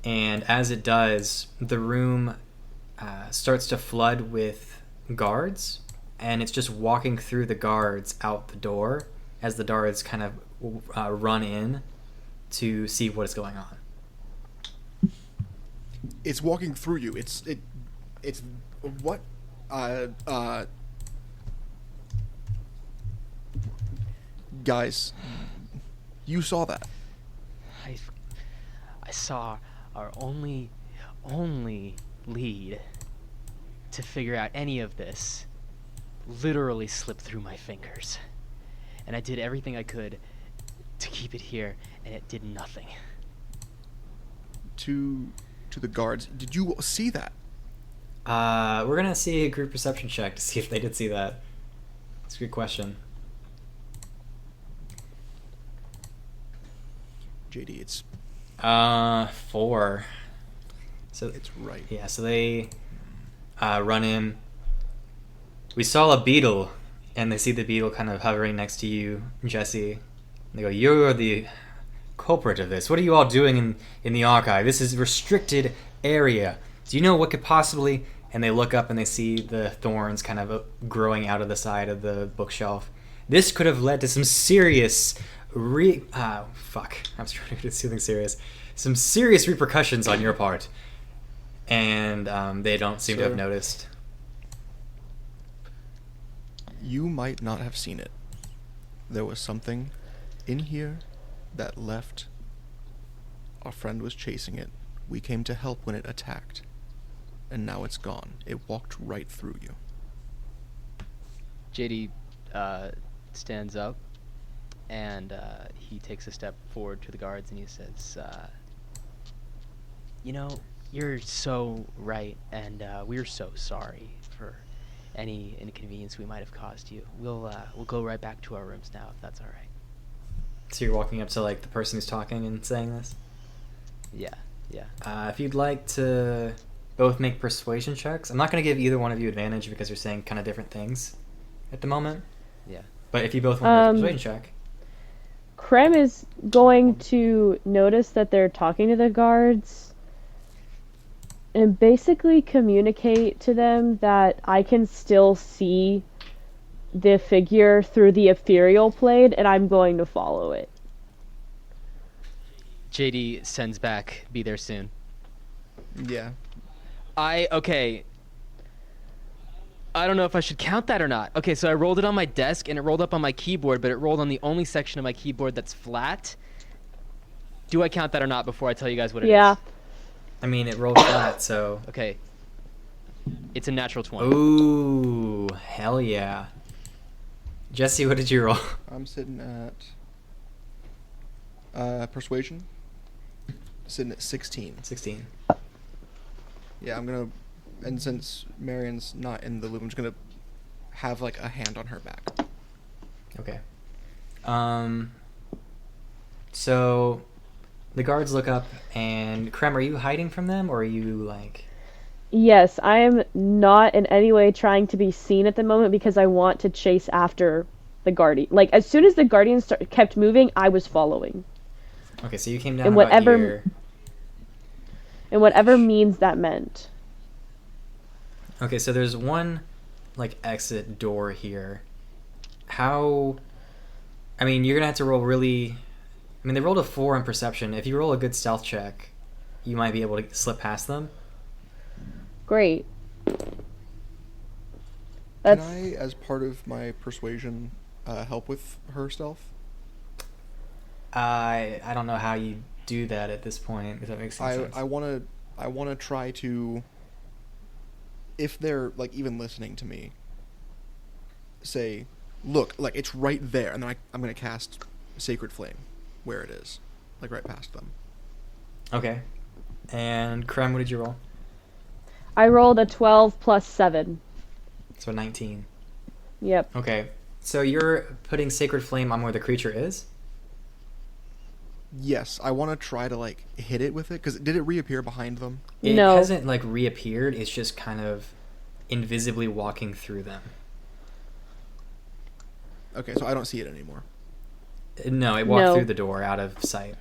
And as it does, the room starts to flood with guards, and it's just walking through the guards out the door as the guards kind of run in to see what is going on. It's walking through you. It's what? Guys, you saw that. I saw our only lead to figure out any of this literally slip through my fingers. And I did everything I could to keep it here, and it did nothing. To the guards. Did you see that? We're gonna see a group perception check to see if they did see that. It's a good question. JD, it's 4. So it's right. yeah, so they run in. We saw a beetle, and they see the beetle kind of hovering next to you, Jesse. They go, "You're the culprit of this. What are you all doing in the archive? This is a restricted area. Do you know what could possibly..." And they look up and they see the thorns kind of growing out of the side of the bookshelf. "This could have led to some serious I was trying to do something serious. Some serious repercussions on your part." And they don't seem to have noticed. You might not have seen it. There was something in here that left. Our friend was chasing it. We came to help when it attacked. And now it's gone. It walked right through you. JD stands up, and he takes a step forward to the guards, and he says, "You know, you're so right, and we're so sorry for any inconvenience we might have caused you. We'll go right back to our rooms now, if that's all right." So you're walking up to like the person who's talking and saying this? Yeah. If you'd like to both make persuasion checks. I'm not going to give either one of you advantage because you're saying kind of different things at the moment. Yeah. But if you both want to make a persuasion check. Krem is going to notice that they're talking to the guards and basically communicate to them that I can still see the figure through the ethereal plane and I'm going to follow it. JD sends back, "Be there soon." Yeah. Okay. I don't know if I should count that or not. Okay, so I rolled it on my desk, and it rolled up on my keyboard, but it rolled on the only section of my keyboard that's flat. Do I count that or not before I tell you guys what it is? Yeah. I mean, it rolled flat, so... Okay. It's a natural 20. Ooh, hell yeah. Jesse, what did you roll? I'm sitting at... persuasion? Sitting at 16. 16. Yeah, I'm gonna... And since Marion's not in the loop, I'm just gonna have, like, a hand on her back. Okay. So the guards look up, and Krem, are you hiding from them, or are you, like... Yes, I am not in any way trying to be seen at the moment because I want to chase after the guardian. Like, as soon as the guardians kept moving, I was following. Okay, so you came down In about whatever- here. And whatever means that meant. Okay, so there's one, like, exit door here. How... I mean, you're gonna have to roll really... I mean, they rolled a 4 in perception. If you roll a good stealth check, you might be able to slip past them. Great. Can I, as part of my persuasion, help with her stealth? I don't know how you do that at this point, if that makes any sense. I wanna try to, if they're, like, even listening to me, say, look, like, it's right there, and then I'm gonna cast Sacred Flame where it is, like, right past them. Okay. And Krem, what did you roll? I rolled a 12 plus 7. So 19. Yep. Okay. So you're putting Sacred Flame on where the creature is? Yes, I want to try to like hit it with it because did it reappear behind them? It No. hasn't like reappeared. It's just kind of invisibly walking through them. Okay, so I don't see it anymore. No, it walked No. through the door out of sight.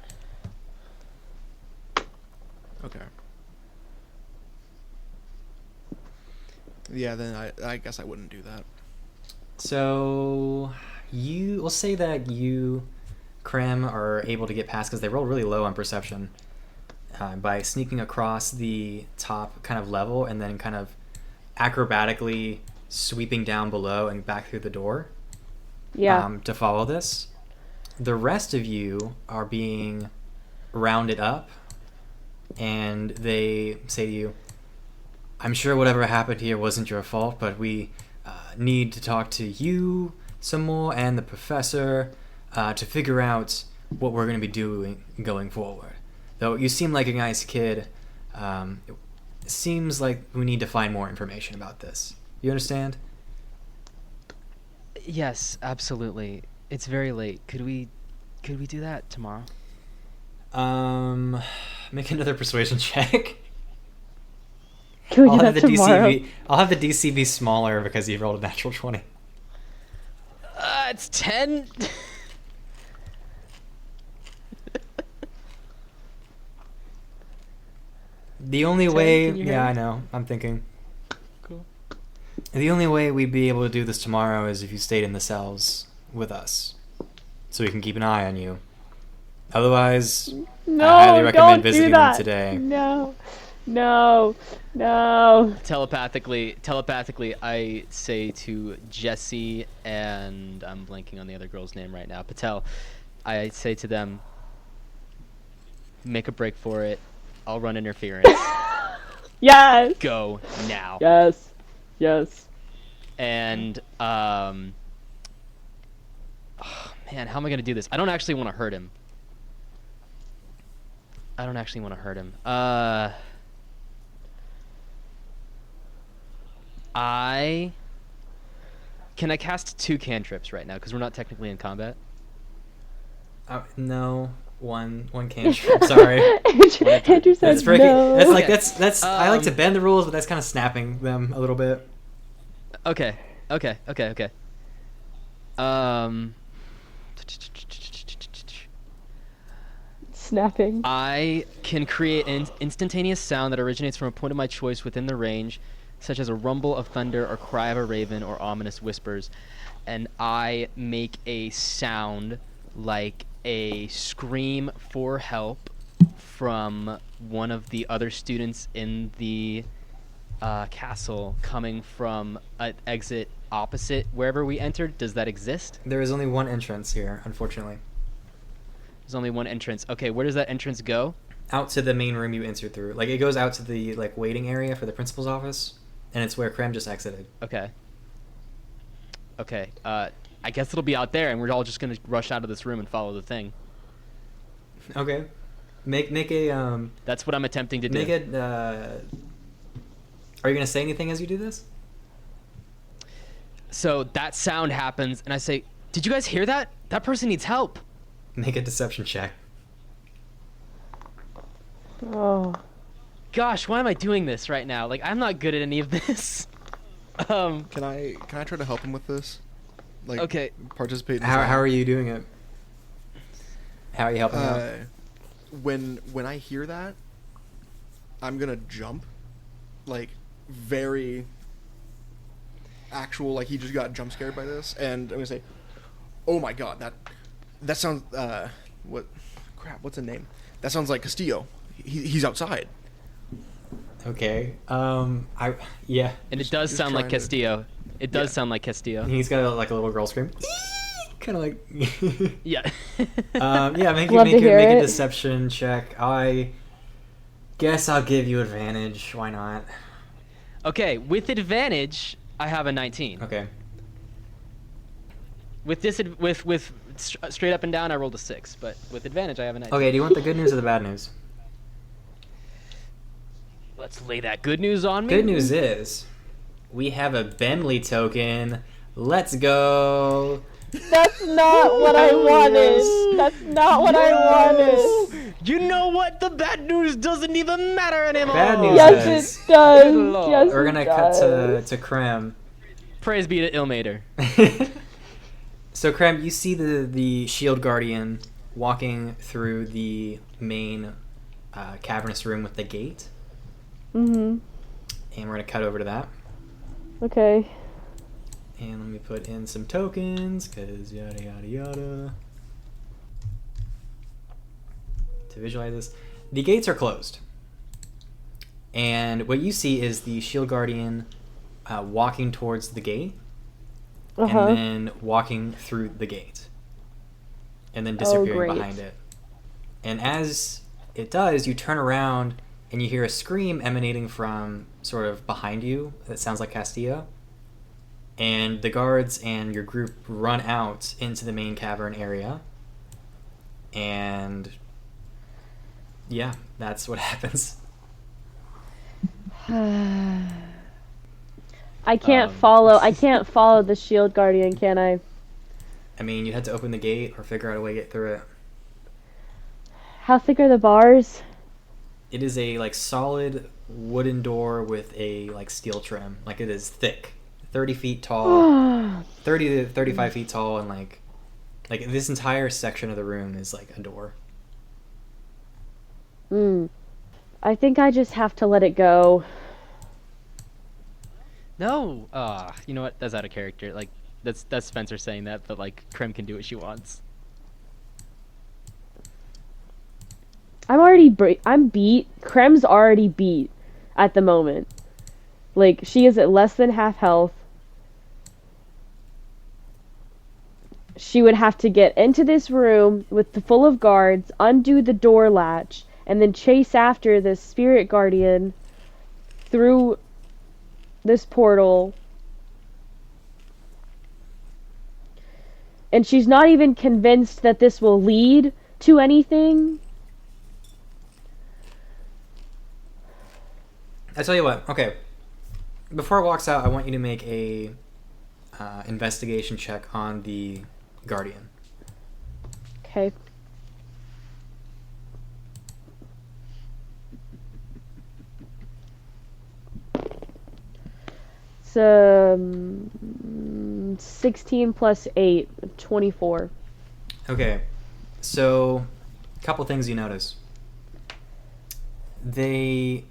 Okay. Yeah, then I guess I wouldn't do that. So we'll say that you, Krem, are able to get past because they rolled really low on perception by sneaking across the top kind of level and then kind of acrobatically sweeping down below and back through the door. Yeah. To follow this. The rest of you are being rounded up, and they say to you, I'm sure whatever happened here wasn't your fault, but we need to talk to you some more and the professor to figure out what we're going to be doing going forward. Though you seem like a nice kid, it seems like we need to find more information about this. You understand? Yes, absolutely. It's very late. Could we do that tomorrow? Make another persuasion check. Can we I'll do have that the tomorrow? I'll have the DC be smaller because you've rolled a natural 20. It's 10. The only 10, way, can you hear yeah, me? I know. I'm thinking. Cool. The only way we'd be able to do this tomorrow is if you stayed in the cells with us, so we can keep an eye on you. Otherwise, No, I highly recommend don't visiting do them that. today. No. Telepathically, I say to Jesse and I'm blanking on the other girl's name right now, Patel. I say to them, make a break for it. I'll run interference. Yes. Go now. Yes. And oh, man, how am I gonna do this? I don't actually want to hurt him. Can I cast 2 cantrips right now? Because we're not technically in combat. No, one cantrip. Sorry. Andrew said That's breaking. no. That's like Okay. that's. I like to bend the rules, but that's kind of snapping them a little bit. Okay. Snapping. I can create an instantaneous sound that originates from a point of my choice within the range, such as a rumble of thunder or cry of a raven or ominous whispers. And I make a sound like a scream for help from one of the other students in the castle coming from an exit opposite wherever we entered. Does that exist? There is only one entrance here, unfortunately. There's only one entrance. Okay, where does that entrance go? Out to the main room you entered through. Like it goes out to the like waiting area for the principal's office, and it's where Krem just exited. Okay. I guess it'll be out there, and we're all just gonna rush out of this room and follow the thing. Okay. Make a That's what I'm attempting to do. make it. Are you gonna say anything as you do this? So that sound happens, and I say, "Did you guys hear that? That person needs help." Make a deception check. Oh. Gosh, why am I doing this right now? Like, I'm not good at any of this. Can I try to help him with this? Like, Okay. participate. In How are you doing it? How are you helping out? When I hear that, I'm gonna jump, like very actual. Like he just got jump scared by this, and I'm gonna say, "Oh my god, that sounds what's the name? That sounds like Castillo. He's outside." Okay. And it does just sound like trying to- Castillo. It does Yeah. sound like Castillo. He's got like a little girl scream. Kind of like. Yeah. Yeah, make Love to hear a it. deception check. I guess I'll give you advantage. Why not? Okay, with advantage, I have a 19. Okay. With straight up and down, I rolled a 6, but with advantage, I have a 19. Okay. Do you want the good news or the bad news? Let's lay that good news on me. Good news is, we have a Bimly token Let's go. That's not what I wanted. That's not what I wanted. You know what? The bad news doesn't even matter anymore. Bad news Yes, is- it does. Good lord. Yes, We're it gonna cut does. to Krem. Praise be to Ilmater. So Krem, you see the shield guardian walking through the main cavernous room with the gate, Mhm. and we're gonna cut over to that. Okay. And let me put in some tokens, cause yada yada yada. To visualize this, the gates are closed, and what you see is the shield guardian walking towards the gate, Uh-huh. and then walking through the gate, and then disappearing great. behind it. And as it does, you turn around and you hear a scream emanating from sort of behind you that sounds like Castillo. And the guards and your group run out into the main cavern area. And yeah, that's what happens. I can't Um. follow. I can't follow the shield guardian, can I? I mean, you had to open the gate or figure out a way to get through it. How thick are the bars? It is a like solid wooden door with a like steel trim. Like it is thick, 30 feet tall, 30 to 35 feet tall, and like this entire section of the room is like a door. I think I just have to let it go. No. You know what? That's out of character. Like, that's Spencer saying that, but like, Krem can do what she wants. I'm beat. Krem's already beat at the moment. Like, she is at less than half health. She would have to get into this room full of guards, undo the door latch, and then chase after this spirit guardian through this portal. And she's not even convinced that this will lead to anything. I tell you what. Okay, before it walks out, I want you to make a investigation check on the guardian. Okay. It's 16 plus 8, 24. Okay, so a couple things you notice. The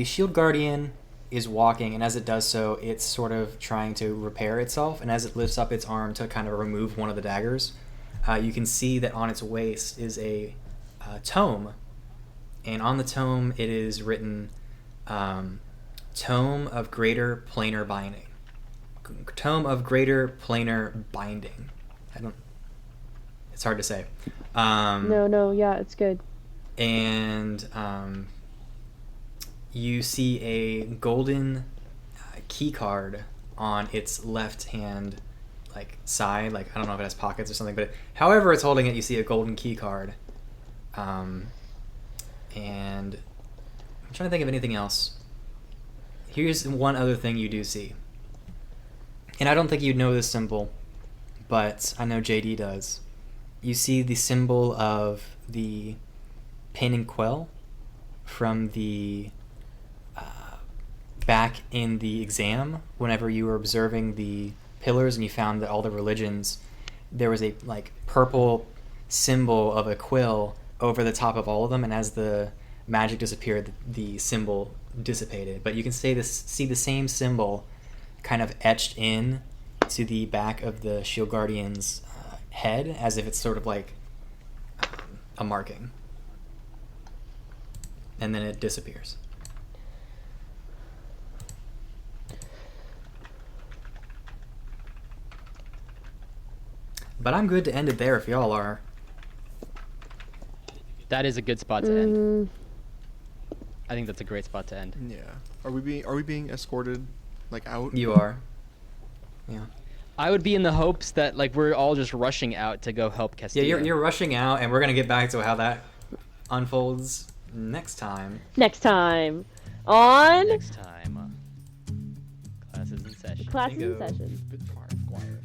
shield guardian is walking, and as it does so, it's sort of trying to repair itself, and as it lifts up its arm to kind of remove one of the daggers, you can see that on its waist is a tome, and on the tome it is written Tome of Greater Planar Binding. Tome of Greater Planar Binding. It's hard to say. Yeah, it's good. And you see a golden key card on its left hand side. Like, I don't know if it has pockets or something, but however it's holding it, you see a golden key card. And I'm trying to think of anything else. Here's one other thing you do see. And I don't think you'd know this symbol, but I know JD does. You see the symbol of the pin and quill from the back in the exam, whenever you were observing the pillars and you found that all the religions, there was a purple symbol of a quill over the top of all of them, and as the magic disappeared, the symbol dissipated. But you can see the same symbol kind of etched in to the back of the shield guardian's head, as if it's sort of like a marking, and then it disappears. But I'm good to end it there if y'all are. That is a good spot to end. I think that's a great spot to end. Yeah. Are we being escorted out? You are. Yeah. I would be in the hopes that we're all just rushing out to go help Castillo. Yeah, you're rushing out, and we're gonna get back to how that unfolds next time. Next time on Next time. Classes in session. Classes in Bingo. Session. Spitfire. Squires.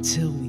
Until